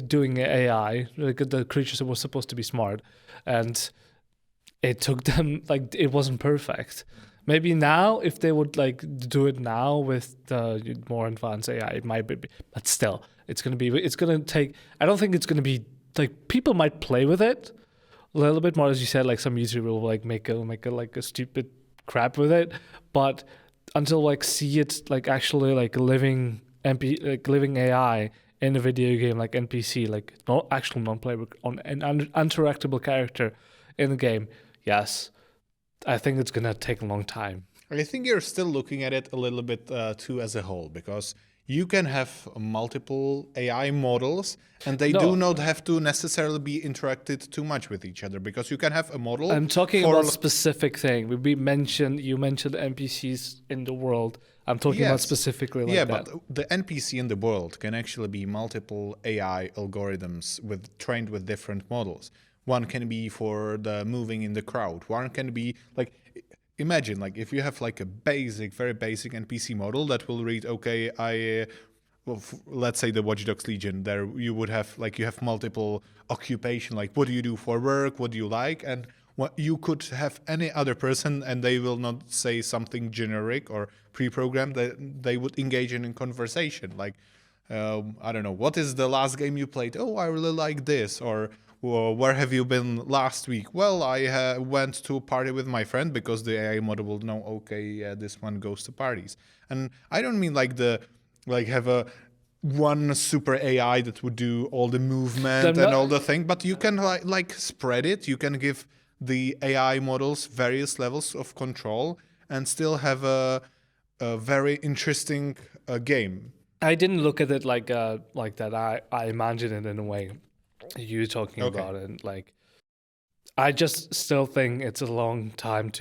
doing AI. Like, the creatures were supposed to be smart, and it took them, like, it wasn't perfect. Maybe now, if they would like do it now with the more advanced AI, it might be. But still, it's gonna take. I don't think it's gonna be like, people might play with it a little bit more, as you said. Like some YouTuber will like make a stupid crap with it, but until like see it like actually like living AI in a video game, like NPC, like not actual non-playable on an interactable character in the game. Yes. I think it's going to take a long time. I think you're still looking at it a little bit too as a whole, because you can have multiple AI models and they do not have to necessarily be interacted too much with each other, because you can have a model. I'm talking about a specific thing. You mentioned NPCs in the world. I'm talking about specifically like that. Yeah, but the NPC in the world can actually be multiple AI algorithms trained with different models. One can be for the moving in the crowd. One can be like, imagine like if you have like a very basic NPC model that will read, okay, let's say the Watch Dogs Legion, there you would have like, you have multiple occupation, like what do you do for work, what do you like, and what you could have any other person and they will not say something generic or pre-programmed, they would engage in conversation. Like, I don't know, what is the last game you played? Oh, I really like this. Or where have you been last week? Well, I went to a party with my friend, because the AI model will know, okay, yeah, this one goes to parties. And I don't mean like have a one super AI that would do all the movement and all the thing, but you can like spread it. You can give the AI models various levels of control and still have a very interesting game. I didn't look at it like that. I imagine it in a way you talking about it. Like, I just still think it's a long time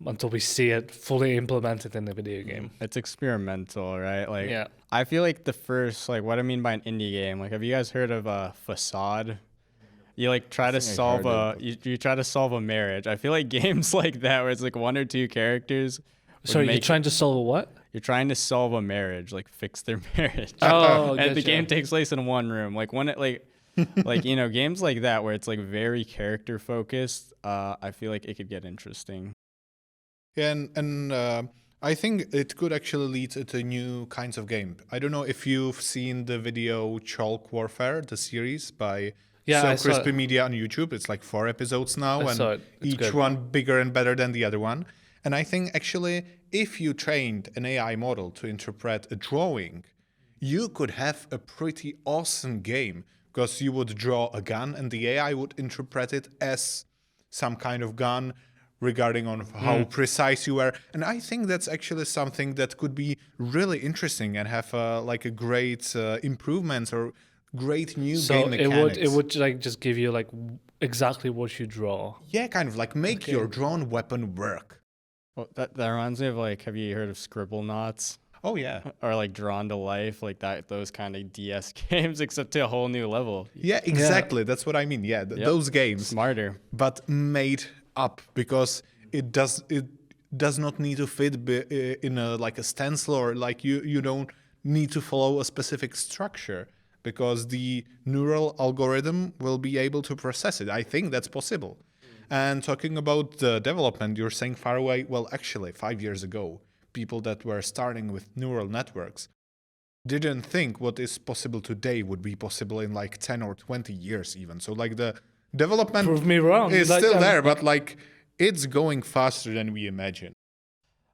until we see it fully implemented in the video game. It's experimental, right? Like, yeah. I feel like the first, like, what I mean by an indie game, like, have you guys heard of a Facade? You like try to solve you try to solve a marriage. I feel like games like that where it's like one or two characters. Sorry, you're trying to solve a what? You're trying to solve a marriage, like fix their marriage. Oh, and the game takes place in one room. Like when it like you know, games like that where it's like very character focused, I feel like it could get interesting. Yeah, and I think it could actually lead to new kinds of game. I don't know if you've seen the video Chalk Warfare, the series by Crispy Media on YouTube. It's like 4 episodes now, and each one bigger and better than the other one. And I think actually, if you trained an AI model to interpret a drawing, you could have a pretty awesome game, because you would draw a gun and the AI would interpret it as some kind of gun, regarding on how precise you were. And I think that's actually something that could be really interesting and have like a great improvements, or great new So game mechanics. it would like just give you like exactly what you draw. Yeah, kind of like make your drawn weapon work. Well, that reminds me of like, have you heard of Scribble Knots? Oh yeah. Or like Drawn to Life, like that, those kind of DS games, except to a whole new level. Yeah, exactly. That's what I mean. Yeah, those games, Smarter. but made up because it does not need to fit in a like a stencil, or like you don't need to follow a specific structure because the neural algorithm will be able to process it. I think that's possible. And talking about the development, you're saying far away. Well, actually, 5 years ago, people that were starting with neural networks didn't think what is possible today would be possible in like 10 or 20 years even. So like the development Prove me wrong. is Like, still there, but like it's going faster than we imagine.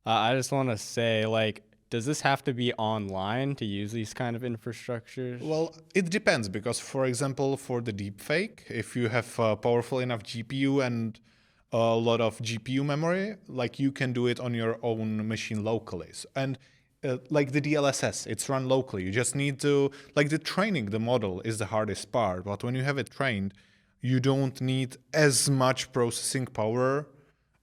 I just want to say, like, does this have to be online to use these kind of infrastructures? Well, it depends because, for example, for the deepfake, if you have a powerful enough GPU and a lot of GPU memory, like you can do it on your own machine locally. And like the DLSS, it's run locally. You just need to, like the training the model is the hardest part. But when you have it trained, you don't need as much processing power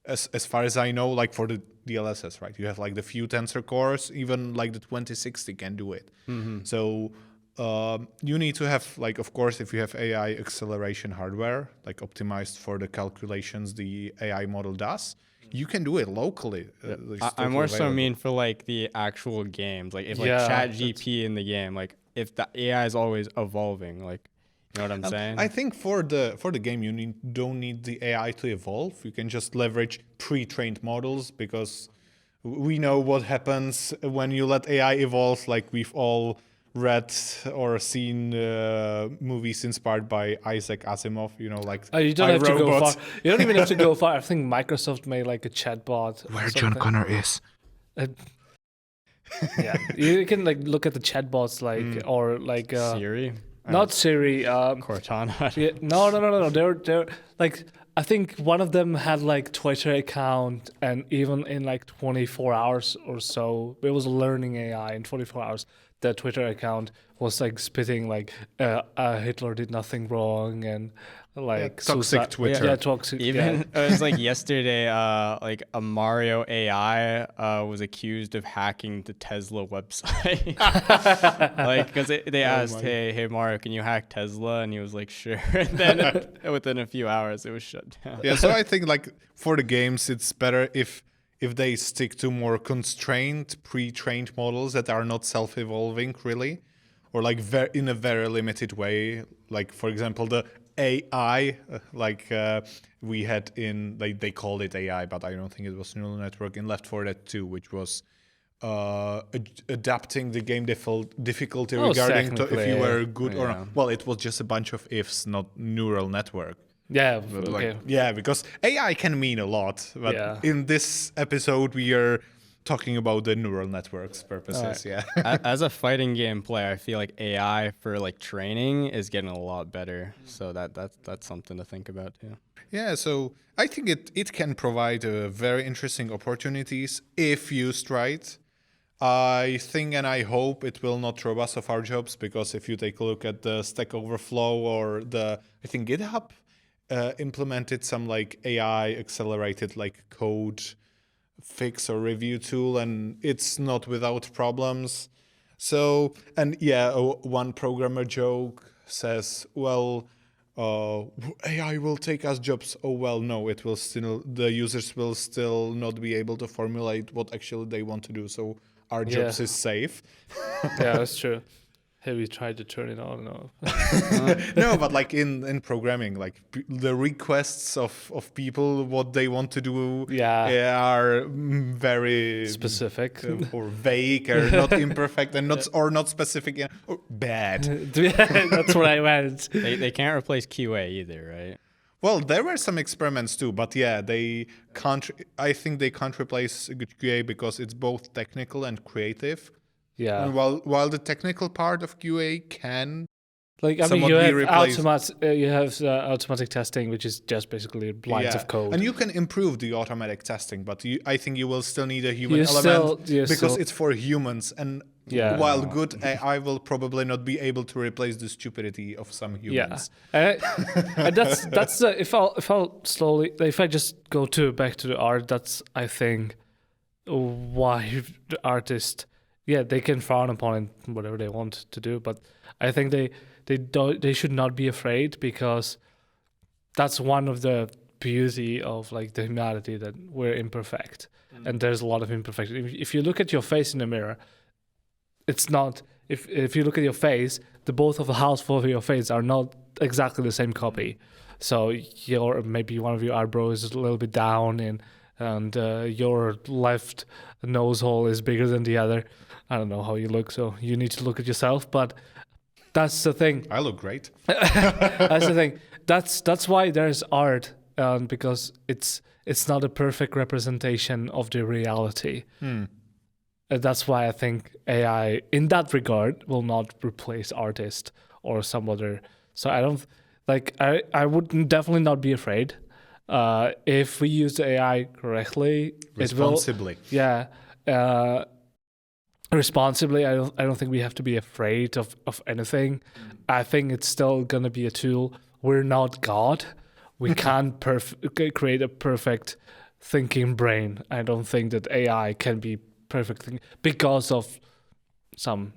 as far as I know, like for the DLSS, right? You have like the few tensor cores, even like the 2060 can do it. So you need to have, like, of course, if you have AI acceleration hardware, like optimized for the calculations the AI model does, you can do it locally. I more so mean for like the actual games, like if like ChatGPT in the game, like if the AI is always evolving, like, you know what I'm saying? I think for the game you don't need the AI to evolve. You can just leverage pre-trained models because we know what happens when you let AI evolve. Like we've all read or seen movies inspired by Isaac Asimov. You know, like you don't have to go far. You don't even have to go far. I think Microsoft made like a chatbot. Where John Connor is. Yeah, you can like look at the chatbots like or like Siri. Not Siri. Cortana. Yeah, no. They're like, I think one of them had like Twitter account, and even in like 24 hours or so, it was a learning AI. In 24 hours, the Twitter account was like spitting like Hitler did nothing wrong and like toxic Twitter. Yeah, toxic. Even it was like yesterday, like a Mario AI was accused of hacking the Tesla website. Like, because they asked, hey Mario, can you hack Tesla? And he was like, sure. And then within a few hours, it was shut down. Yeah, so I think like for the games, it's better if they stick to more constrained, pre-trained models that are not self-evolving really, or like in a very limited way. Like for example, the AI, we had in, they called it AI, but I don't think it was neural network in Left 4 Dead 2, which was adapting the game difficulty regarding to if you were good or not. Well, it was just a bunch of ifs, not neural network. Yeah, okay. Yeah, because AI can mean a lot, but in this episode we are talking about the neural networks purposes. Yeah. As a fighting game player, I feel like AI for like training is getting a lot better. So that's something to think about too. Yeah, so I think it can provide very interesting opportunities if used right. I think and I hope it will not rob us of our jobs, because if you take a look at the Stack Overflow or I think GitHub implemented some like AI accelerated like code fix or review tool, and it's not without problems. So, and yeah, one programmer joke says, well, AI will take us jobs. Oh, well, no, it will still, the users will still not be able to formulate what actually they want to do. So our jobs is safe. Yeah, that's true. Have you tried to turn it on and off? No, but like in programming, like the requests of people, what they want to do are very specific or vague or not imperfect and not specific or bad. That's what I meant. They can't replace QA either, right? Well, there were some experiments too, but yeah, they can't. I think they can't replace good QA because it's both technical and creative. Yeah. And while the technical part of QA can, like, I mean, you have automatic testing, which is just basically lines of code, and you can improve the automatic testing, but I think you will still need a human element because it's for humans, and Yeah. While good AI will probably not be able to replace the stupidity of some humans. Yeah, and that's if I just go back to the art, that's I think why the artist, they can frown upon it, whatever they want to do, but I think they should not be afraid, because that's one of the beauty of like the humanity, that we're imperfect, and there's a lot of imperfection. If you look at your face in the mirror, it's not. If you look at your face, the both of the halves of your face are not exactly the same copy. So maybe one of your eyebrows is a little bit down, and your left nose hole is bigger than the other. I don't know how you look, so you need to look at yourself. But that's the thing. I look great. That's the thing. That's why there's art, because it's not a perfect representation of the reality. That's why I think AI, in that regard, will not replace artists or some other. So I don't I would definitely not be afraid. If we use the AI correctly, responsibly. Responsibly. I don't think we have to be afraid of anything. I think it's still gonna be a tool. We're not God. We can't create a perfect thinking brain. I don't think that AI can be perfect thing, because of some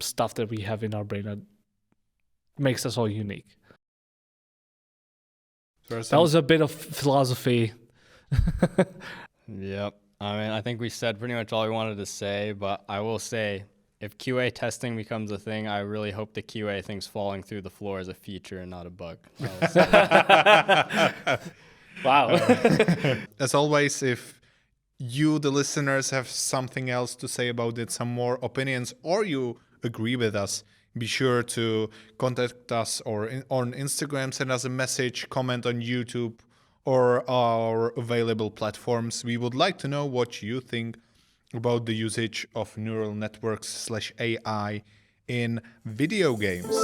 stuff that we have in our brain that makes us all unique. That was a bit of philosophy. Yep. I mean, I think we said pretty much all we wanted to say, but I will say, if QA testing becomes a thing, I really hope the QA thing's falling through the floor as a feature and not a bug. Wow. As always, if you, the listeners, have something else to say about it, some more opinions, or you agree with us, be sure to contact us on Instagram, send us a message, comment on YouTube or our available platforms. We would like to know what you think about the usage of neural networks / AI in video games.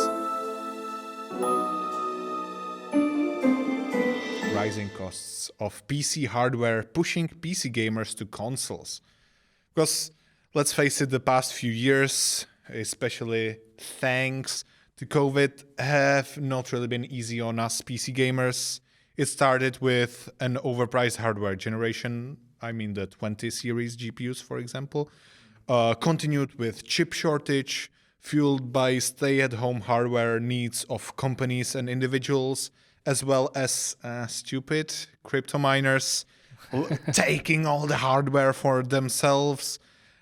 Rising costs of PC hardware pushing PC gamers to consoles. Because let's face it, the past few years, especially thanks to COVID, have not really been easy on us PC gamers. It started with an overpriced hardware generation. I mean the 20 series GPUs, for example. Continued with chip shortage, fueled by stay-at-home hardware needs of companies and individuals, as well as stupid crypto miners taking all the hardware for themselves.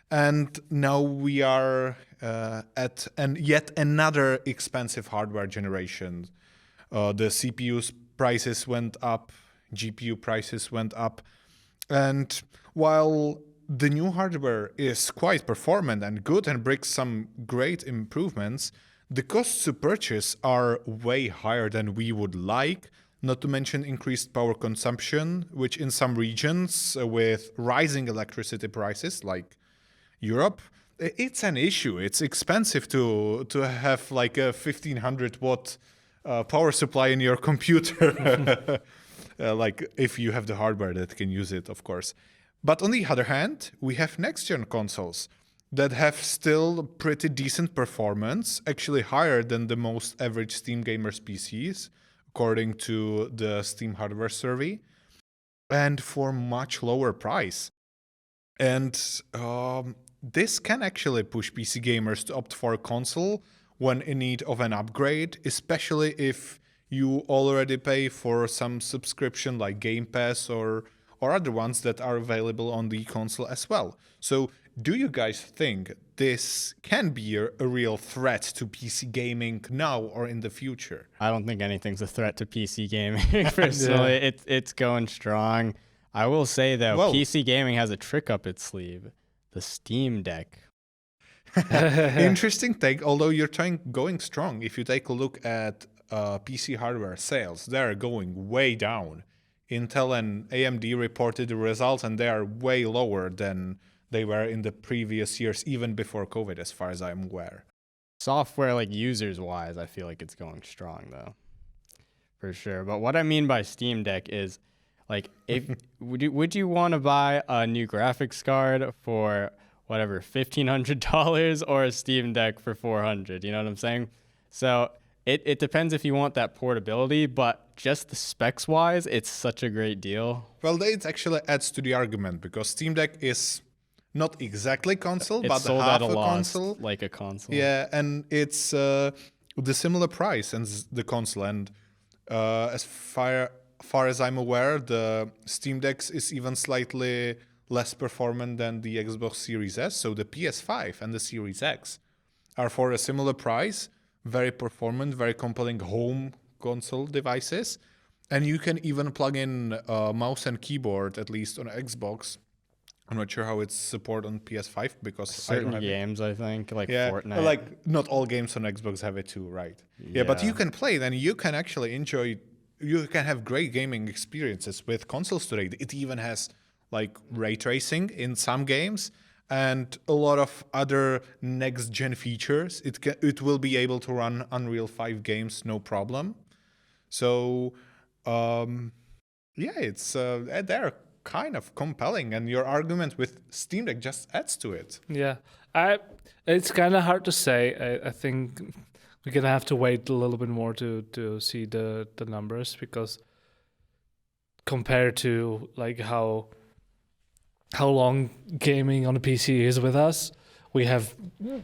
And now we are at yet another expensive hardware generation. The CPU's prices went up, GPU prices went up. And while the new hardware is quite performant and good and brings some great improvements, the costs to purchase are way higher than we would like, not to mention increased power consumption, which in some regions with rising electricity prices like Europe, it's an issue. It's expensive to have like a 1500 watt power supply in your computer, like if you have the hardware that can use it, of course. But on the other hand, we have next-gen consoles that have still pretty decent performance, actually higher than the most average Steam gamers PCs, according to the Steam hardware survey, and for much lower price. And this can actually push PC gamers to opt for a console when in need of an upgrade, especially if you already pay for some subscription like Game Pass or other ones that are available on the console as well. So do you guys think this can be a real threat to PC gaming now or in the future? I don't think anything's a threat to PC gaming. Personally, it's going strong. I will say, though, PC gaming has a trick up its sleeve. The Steam Deck. Interesting take, although you're going strong. If you take a look at PC hardware sales, they're going way down. Intel and AMD reported the results, and they are way lower than they were in the previous years, even before COVID, as far as I'm aware. Software, like users-wise, I feel like it's going strong, though, for sure. But what I mean by Steam Deck is, like, if would you want to buy a new graphics card for whatever, $1,500 or a Steam Deck for $400. You know what I'm saying? So it depends if you want that portability, but just the specs wise, it's such a great deal. Well, it actually adds to the argument because Steam Deck is not exactly console, It's but sold half at a a loss, console. like a console. Yeah, and it's the similar price as the console. And as far as I'm aware, the Steam Deck is even slightly less performant than the Xbox Series S. So the PS5 and the Series X are for a similar price, very performant, very compelling home console devices. And you can even plug in mouse and keyboard, at least on Xbox. I'm not sure how it's support on PS5 because Certain games, I think, like Fortnite. Like not all games on Xbox have it too, right? Yeah, but you can play it and you can actually enjoy. You can have great gaming experiences with consoles today. It even has like ray tracing in some games and a lot of other next gen features. It will be able to run Unreal 5 games no problem. So it's they're kind of compelling, and your argument with Steam Deck just adds to it. Yeah, it's kind of hard to say. I think we're gonna have to wait a little bit more to see the numbers, because compared to like how long gaming on a PC is with us, we have a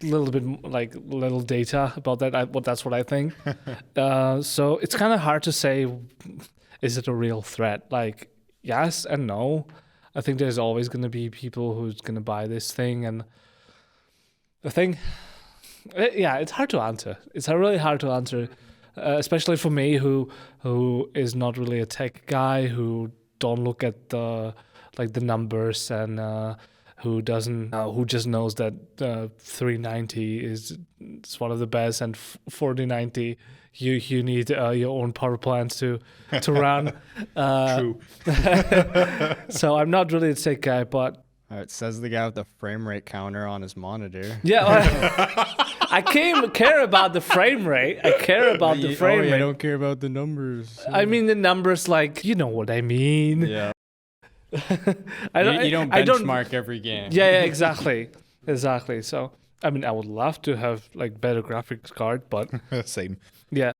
little bit like little data about that. That's what I think. So it's kind of hard to say, is it a real threat? Like, yes and no. I think there's always going to be people who's going to buy this thing, and the thing, it's hard to answer. It's really hard to answer, especially for me, who is not really a tech guy, who don't look at the numbers, and who just knows that 390 is one of the best, and 4090 you need your own power plant to run. True. So I'm not really a tech guy, but It says the guy with the frame rate counter on his monitor. yeah, I care about the frame rate. I care about the frame rate. I don't care about the numbers. I mean the numbers, like, you know what I mean. Yeah. You don't benchmark every game. Yeah, exactly. So I mean, I would love to have like better graphics card, but Same. yeah.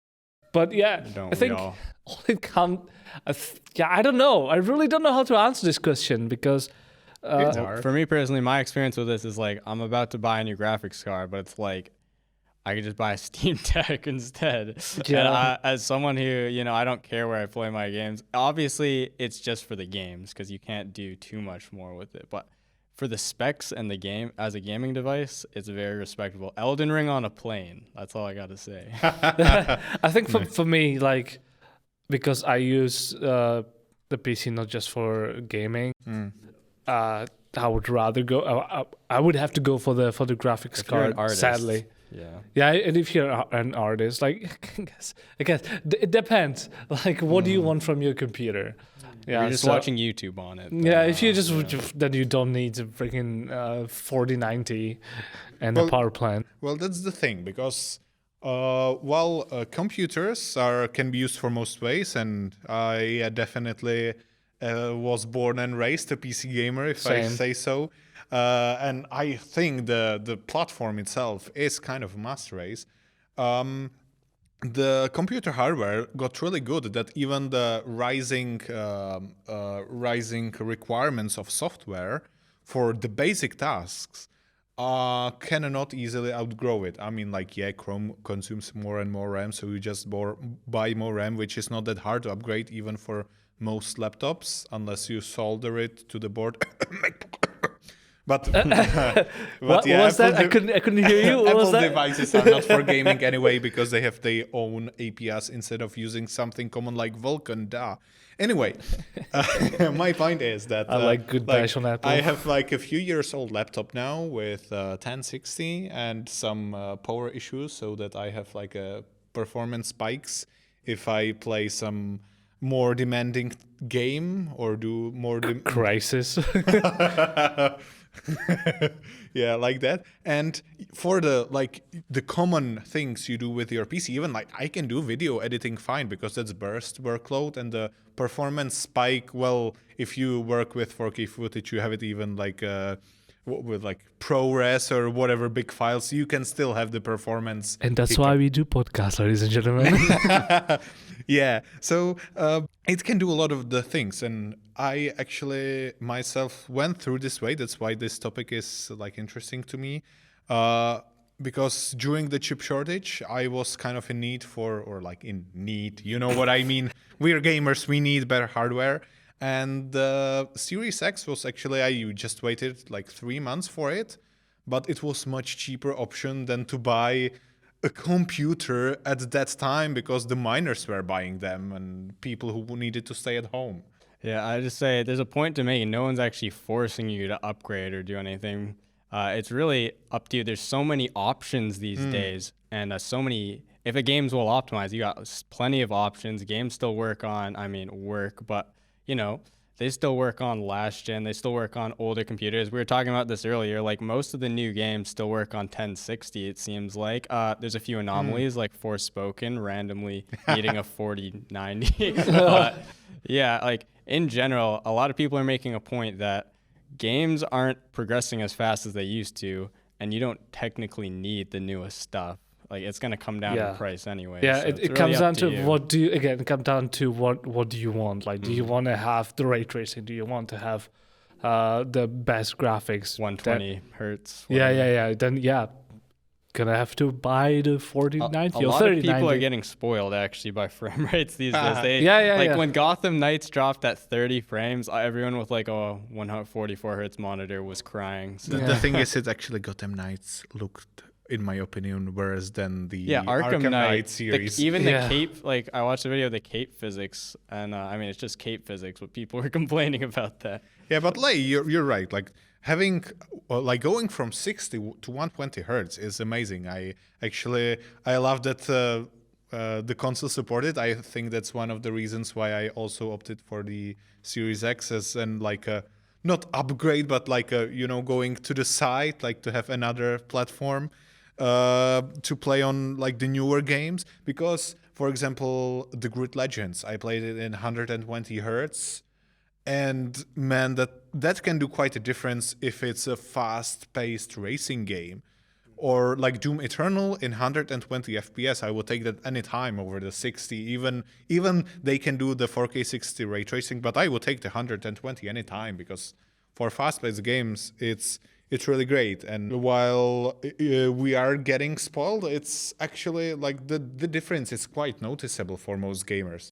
But yeah, Don't I think we all? it comes. I don't know. I really don't know how to answer this question, because It's hard. For me personally, my experience with this is like, I'm about to buy a new graphics card, but it's like I could just buy a Steam Deck instead. Yeah. And as someone who, I don't care where I play my games. Obviously, it's just for the games because you can't do too much more with it. But for the specs and the game as a gaming device, it's very respectable. Elden Ring on a plane. That's all I got to say. I think for me, like, because I use the PC not just for gaming, I would rather go. I would have to go for the graphics If you're an card. artist, Sadly, yeah. yeah. And if you're an artist, like, I guess it depends. Like, what do you want from your computer? Yeah, You're just watching YouTube on it. Yeah, if you just then you don't need a freaking 4090 and a power plant. Well, that's the thing, because computers can be used for most ways, and I definitely was born and raised a PC gamer, if I Same. say so. And I think the platform itself is kind of a master race. The computer hardware got really good that even the rising requirements of software for the basic tasks cannot easily outgrow it. I mean, like, Chrome consumes more and more RAM, so you just buy more RAM, which is not that hard to upgrade even for most laptops, unless you solder it to the board. But What was that? I couldn't hear you. What was Apple that? devices are not for gaming anyway, because they have their own APIs instead of using something common like Vulkan. Anyway, my point is that I like good bash on Apple. I have like a few years old laptop now with 1060 and some power issues, so that I have like a performance spikes if I play some more demanding game or do more Crisis. yeah, like that. And for the common things you do with your PC, even like I can do video editing fine, because that's burst workload, and the performance spike, well, if you work with 4K footage, you have it even like with like ProRes or whatever big files, you can still have the performance. And that's why we do podcasts, ladies and gentlemen. Yeah, so it can do a lot of the things, and I actually myself went through this way. That's why this topic is like interesting to me, because during the chip shortage, I was kind of in need you know what I mean? We're gamers, we need better hardware. And the Series X was actually, I just waited like 3 months for it, but it was much cheaper option than to buy a computer at that time because the miners were buying them and people who needed to stay at home. Yeah, I just say there's a point to make, and no one's actually forcing you to upgrade or do anything. It's really up to you. There's so many options these days, and so many. If a game's well optimized, you got plenty of options. Games still work, but you know, they still work on last gen. They still work on older computers. We were talking about this earlier. Like most of the new games still work on 1060. It seems like there's a few anomalies, like Forspoken randomly needing a 4090. But yeah, like in general, a lot of people are making a point that games aren't progressing as fast as they used to, and you don't technically need the newest stuff. Like it's gonna come down to price anyway. Yeah, so it really comes down to you. what do you it comes down to what do you want? Like, do you want to have the ray tracing? Do you want to have the best graphics? 120 hertz. Yeah. Then gonna have to buy the 4090 or 3090. A lot of people are getting spoiled actually by frame rates these days. When Gotham Knights dropped at 30 frames, everyone with like a 144 hertz monitor was crying. So. The thing is, it actually Gotham Knights looked, in my opinion, worse than the Arkham Knight series. The cape, like I watched a video of the cape physics, and it's just cape physics, but people were complaining about that. Yeah, but like you're right. Like having going from 60 to 120 hertz is amazing. I love that the console supported. I think that's one of the reasons why I also opted for the Series X as not upgrade, but going to the side, like to have another platform to play on like the newer games. Because, for example, the Grid Legends, I played it in 120 hertz. And man, that can do quite a difference if it's a fast-paced racing game. Or like Doom Eternal in 120 FPS, I would take that any time over the 60. Even they can do the 4K 60 ray tracing, but I would take the 120 any time because for fast-paced games, it's really great. And while we are getting spoiled, it's actually like the difference is quite noticeable for most gamers.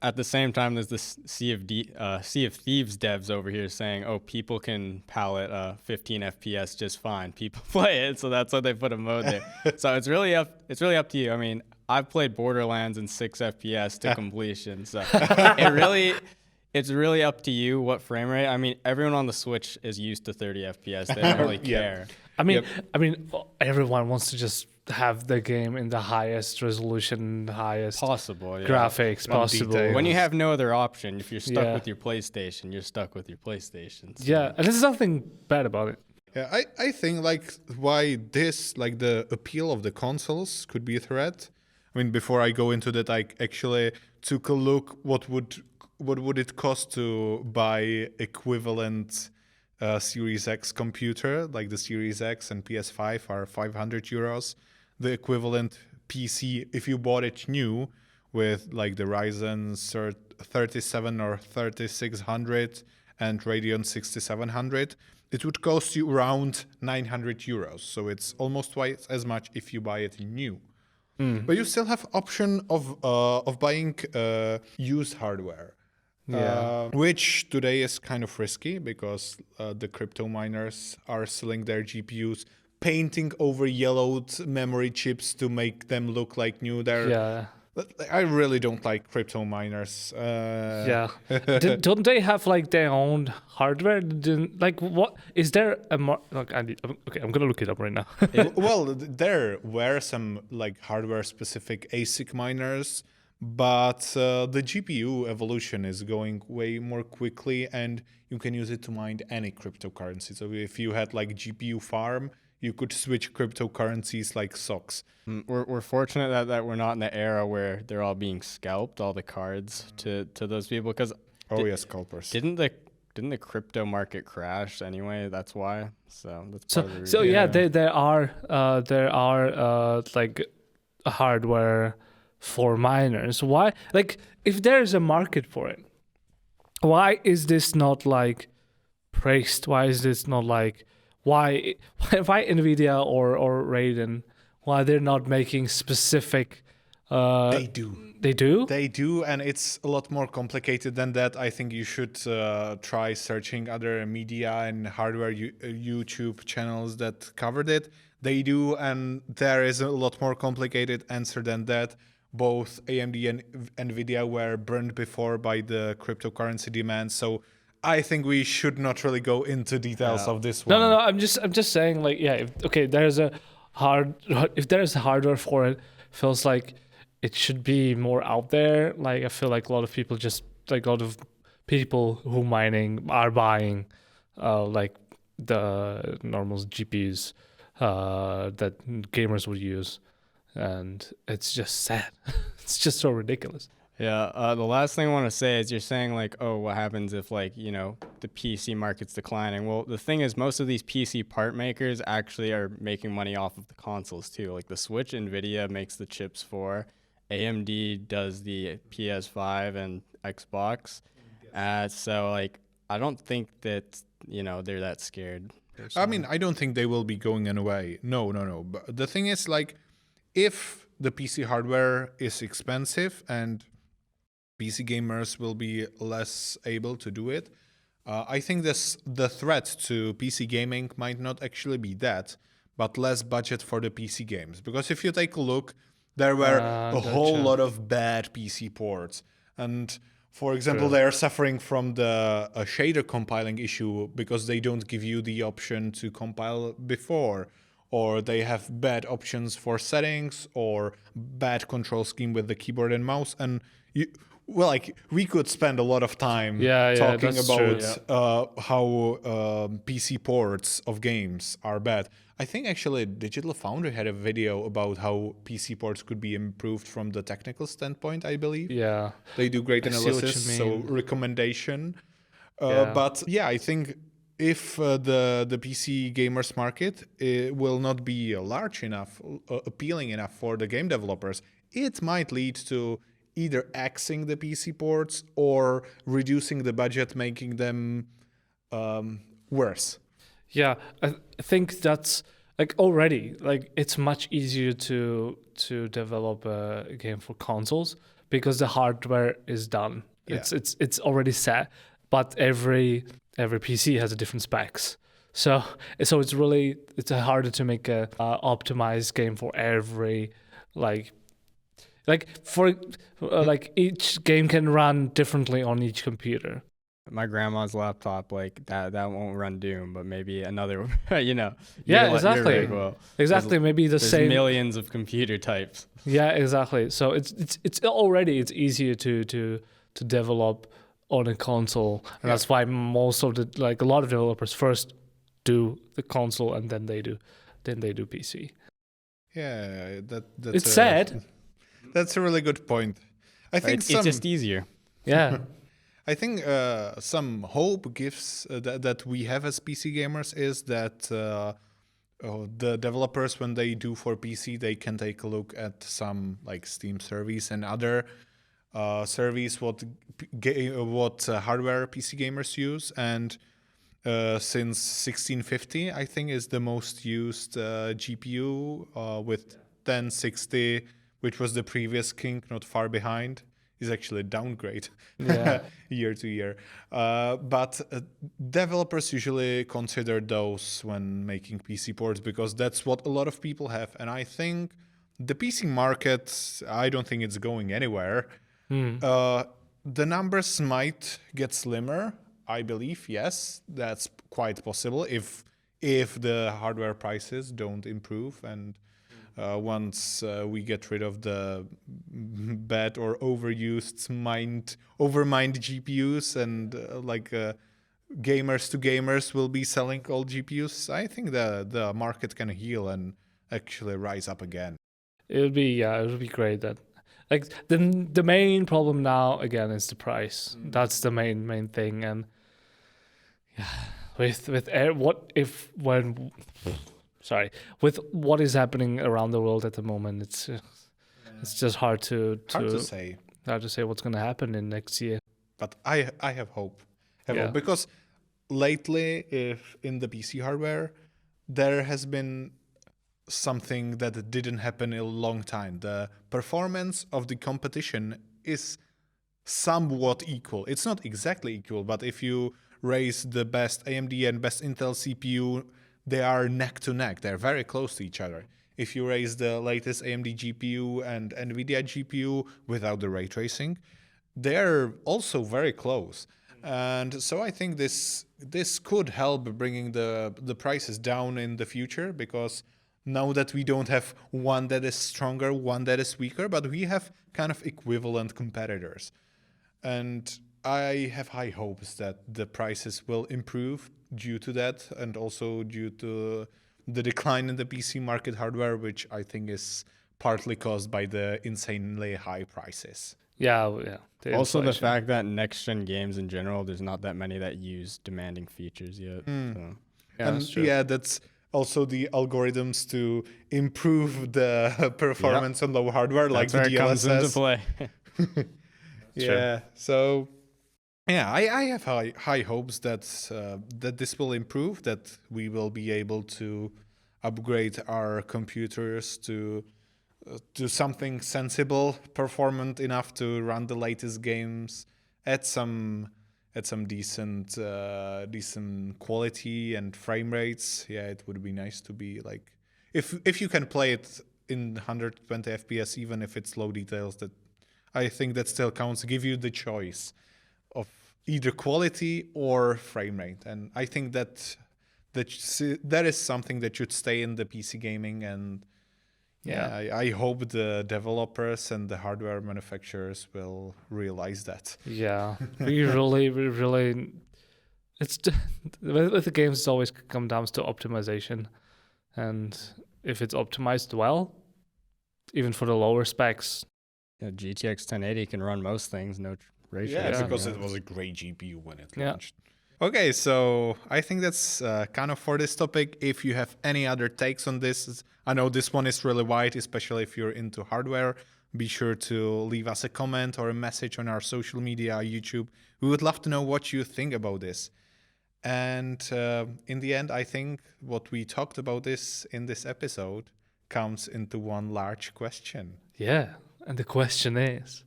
At the same time, there's this Sea of Thieves devs over here saying, "Oh, people can palette 15 FPS just fine. People play it, so that's why they put a mode there." So it's really up to you. I mean, I've played Borderlands in 6 FPS to completion, so it's really up to you what frame rate. I mean, everyone on the Switch is used to 30 FPS. They don't really care. I mean, everyone wants to just have the game in the highest resolution, highest possible graphics possible. Details. When you have no other option, if you're stuck with your PlayStation, you're stuck with your PlayStation. So. Yeah, and there's nothing bad about it. Yeah, I think like why this, like the appeal of the consoles could be a threat. I mean, before I go into that, I actually took a look what would it cost to buy equivalent Series X computer. Like the Series X and PS5 are 500 euros. The equivalent PC, if you bought it new with like the Ryzen 37 or 3600 and Radeon 6700, it would cost you around 900 euros. So it's almost twice as much if you buy it new. But you still have option of buying used hardware. Which today is kind of risky because the crypto miners are selling their GPUs, painting over yellowed memory chips to make them look like new. I really don't like crypto miners. Don't they have like their own hardware? Like, what is there a okay, I'm gonna look it up right now. Well, there were some like hardware specific ASIC miners. But the GPU evolution is going way more quickly, and you can use it to mine any cryptocurrency. So if you had like GPU farm, you could switch cryptocurrencies like socks. We're fortunate that we're not in the era where they're all being scalped, all the cards to those people. Because scalpers. Didn't didn't the crypto market crash anyway? That's why. So that's So part of the so reason. yeah, there are like a hardware for miners. Why? Like, if there is a market for it, why is this not like praised? Why is this not like why Nvidia or Raiden, why they're not making specific They do. they do? They do, and it's a lot more complicated than that. I think you should try searching other media and hardware YouTube channels that covered it. They do, and there is a lot more complicated answer than that. Both AMD and Nvidia were burned before by the cryptocurrency demand, so I think we should not really go into details of this one. No. I'm just saying, like, yeah. If there's a hardware for it, feels like it should be more out there. Like, I feel like a lot of people who mining are buying, like the normal GPUs, that gamers would use, and it's just sad. It's just so ridiculous. Yeah, the last thing I want to say is you're saying like, oh, what happens if like, the PC market's declining? Well, the thing is most of these PC part makers actually are making money off of the consoles too. Like the Switch, Nvidia makes the chips for, AMD does the PS5 and Xbox. So like, I don't think that, they're that scared. I mean, I don't think they will be going away. No. But the thing is, like, if the PC hardware is expensive and PC gamers will be less able to do it, I think the threat to PC gaming might not actually be that, but less budget for the PC games. Because if you take a look, there were a whole lot of bad PC ports. And for example, they are suffering from the shader compiling issue because they don't give you the option to compile before, or they have bad options for settings, or bad control scheme with the keyboard and mouse. And we could spend a lot of time talking about how PC ports of games are bad. I think actually Digital Foundry had a video about how PC ports could be improved from the technical standpoint, I believe. Yeah. They do great analysis, so recommendation. But yeah, I think if the PC gamers market will not be large enough, appealing enough for the game developers, it might lead to either axing the PC ports or reducing the budget, making them worse. Yeah, I think that's like already like it's much easier to develop a game for consoles because the hardware is done. Yeah. It's already set, but every PC has a different specs. So it's harder to make a optimized game for every like each game can run differently on each computer. My grandma's laptop, like that won't run Doom, but maybe another, Yeah, exactly. Exactly, maybe there's same millions of computer types. Yeah, exactly. So it's already easier to develop on a console, and that's why most of a lot of developers first do the console and then they do PC. Yeah, that's it's sad. That's a really good point. I think it's just easier. Yeah. I think some hope gives that we have as PC gamers is that the developers, when they do for PC, they can take a look at some like Steam service and other service what hardware PC gamers use. And since 1650, I think is the most used GPU with 1060, which was the previous king, not far behind, is actually a downgrade year to year. But developers usually consider those when making PC ports because that's what a lot of people have. And I think the PC market, I don't think it's going anywhere. The numbers might get slimmer, I believe, yes. That's quite possible if the hardware prices don't improve and once we get rid of the bad or overused overmined GPUs and gamers to gamers will be selling all GPUs, I think the market can heal and actually rise up again. It would be great that the main problem now again is the price. That's the main thing, and with what is happening around the world at the moment, it's just hard to say. Hard to say what's going to happen in next year. But I have hope. Hope, because lately, if in the PC hardware, there has been something that didn't happen in a long time. The performance of the competition is somewhat equal. It's not exactly equal, but if you raise the best AMD and best Intel CPU, they are neck to neck. They're very close to each other. If you raise the latest AMD GPU and NVIDIA GPU without the ray tracing, they're also very close. And so I think this could help bringing the prices down in the future, because now that we don't have one that is stronger, one that is weaker, but we have kind of equivalent competitors. And I have high hopes that the prices will improve due to that, and also due to the decline in the PC market hardware, which I think is partly caused by the insanely high prices. Yeah. Also, the fact that next-gen games in general, there's not that many that use demanding features yet. So. Yeah, that's true. That's also the algorithms to improve the performance on low hardware, like the DLSS. Comes into play. Yeah. So, I have high hopes that this will improve, that we will be able to upgrade our computers to something sensible, performant enough to run the latest games at some decent quality and frame rates. Yeah, it would be nice to be like, if you can play it in 120 FPS, even if it's low details, that I think that still counts. Give you the choice of either quality or frame rate, and I think that is something that should stay in the PC gaming. And I hope the developers and the hardware manufacturers will realize that. Yeah, we really, it's with the games, it's always come down to optimization, and if it's optimized well, even for the lower specs. Yeah, GTX 1080 can run most things, no ray tracing. Yeah, because it was a great GPU when it launched. Okay, so I think that's kind of for this topic. If you have any other takes on this, I know this one is really wide, especially if you're into hardware. Be sure to leave us a comment or a message on our social media, YouTube. We would love to know what you think about this. And in the end, I think what we talked about in this episode comes into one large question. Yeah, and the question is,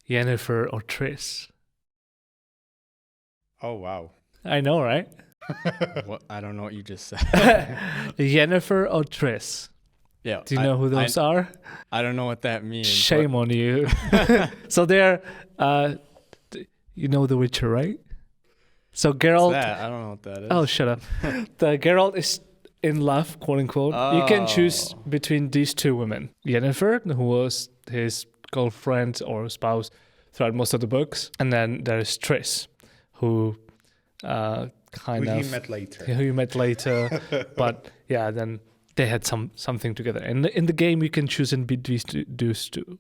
Yennefer or Triss? Oh, wow. I know, right? What? I don't know what you just said. Yennefer or Triss? Yeah. Do you know who those are? I don't know what that means. Shame on you. So they're, you know The Witcher, right? So Geralt. What's that? I don't know what that is. Oh, shut up. The Geralt is in love, quote unquote. You can choose between these two women. Yennefer, who was his girlfriend or spouse throughout most of the books, and then there's Triss, who who you met later. But yeah, then they had something together. And in the game, you can choose in between those two.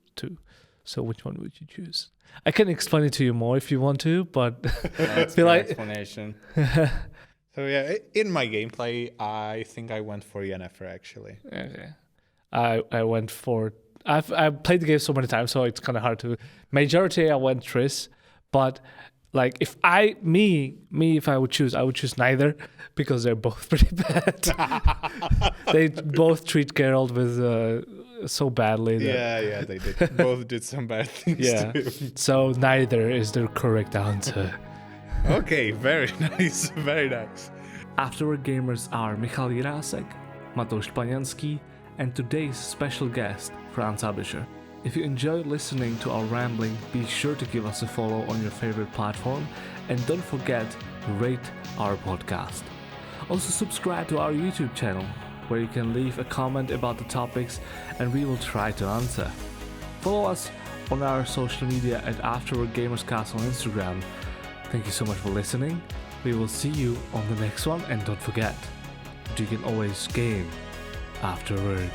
So which one would you choose? I can explain it to you more if you want to, but that's an explanation. So yeah, in my gameplay, I think I went for Yennefer actually. Okay. I went for. I've played the game so many times, so it's kind of hard to. Majority I went Triss, but like if I would choose, I would choose neither, because they're both pretty bad. They both treat Geralt with so badly. Yeah, they did. Both did some bad things too. So neither is the correct answer. Okay, very nice, very nice. Afterward gamers are Michal Jirásek, Matouš Paňanský, and today's special guest, Franz Aebischer. If you enjoyed listening to our rambling, be sure to give us a follow on your favorite platform, and don't forget to rate our podcast. Also subscribe to our YouTube channel, where you can leave a comment about the topics and we will try to answer. Follow us on our social media at Afterward Gamerscast on Instagram. Thank you so much for listening. We will see you on the next one, and don't forget, you can always game afterward.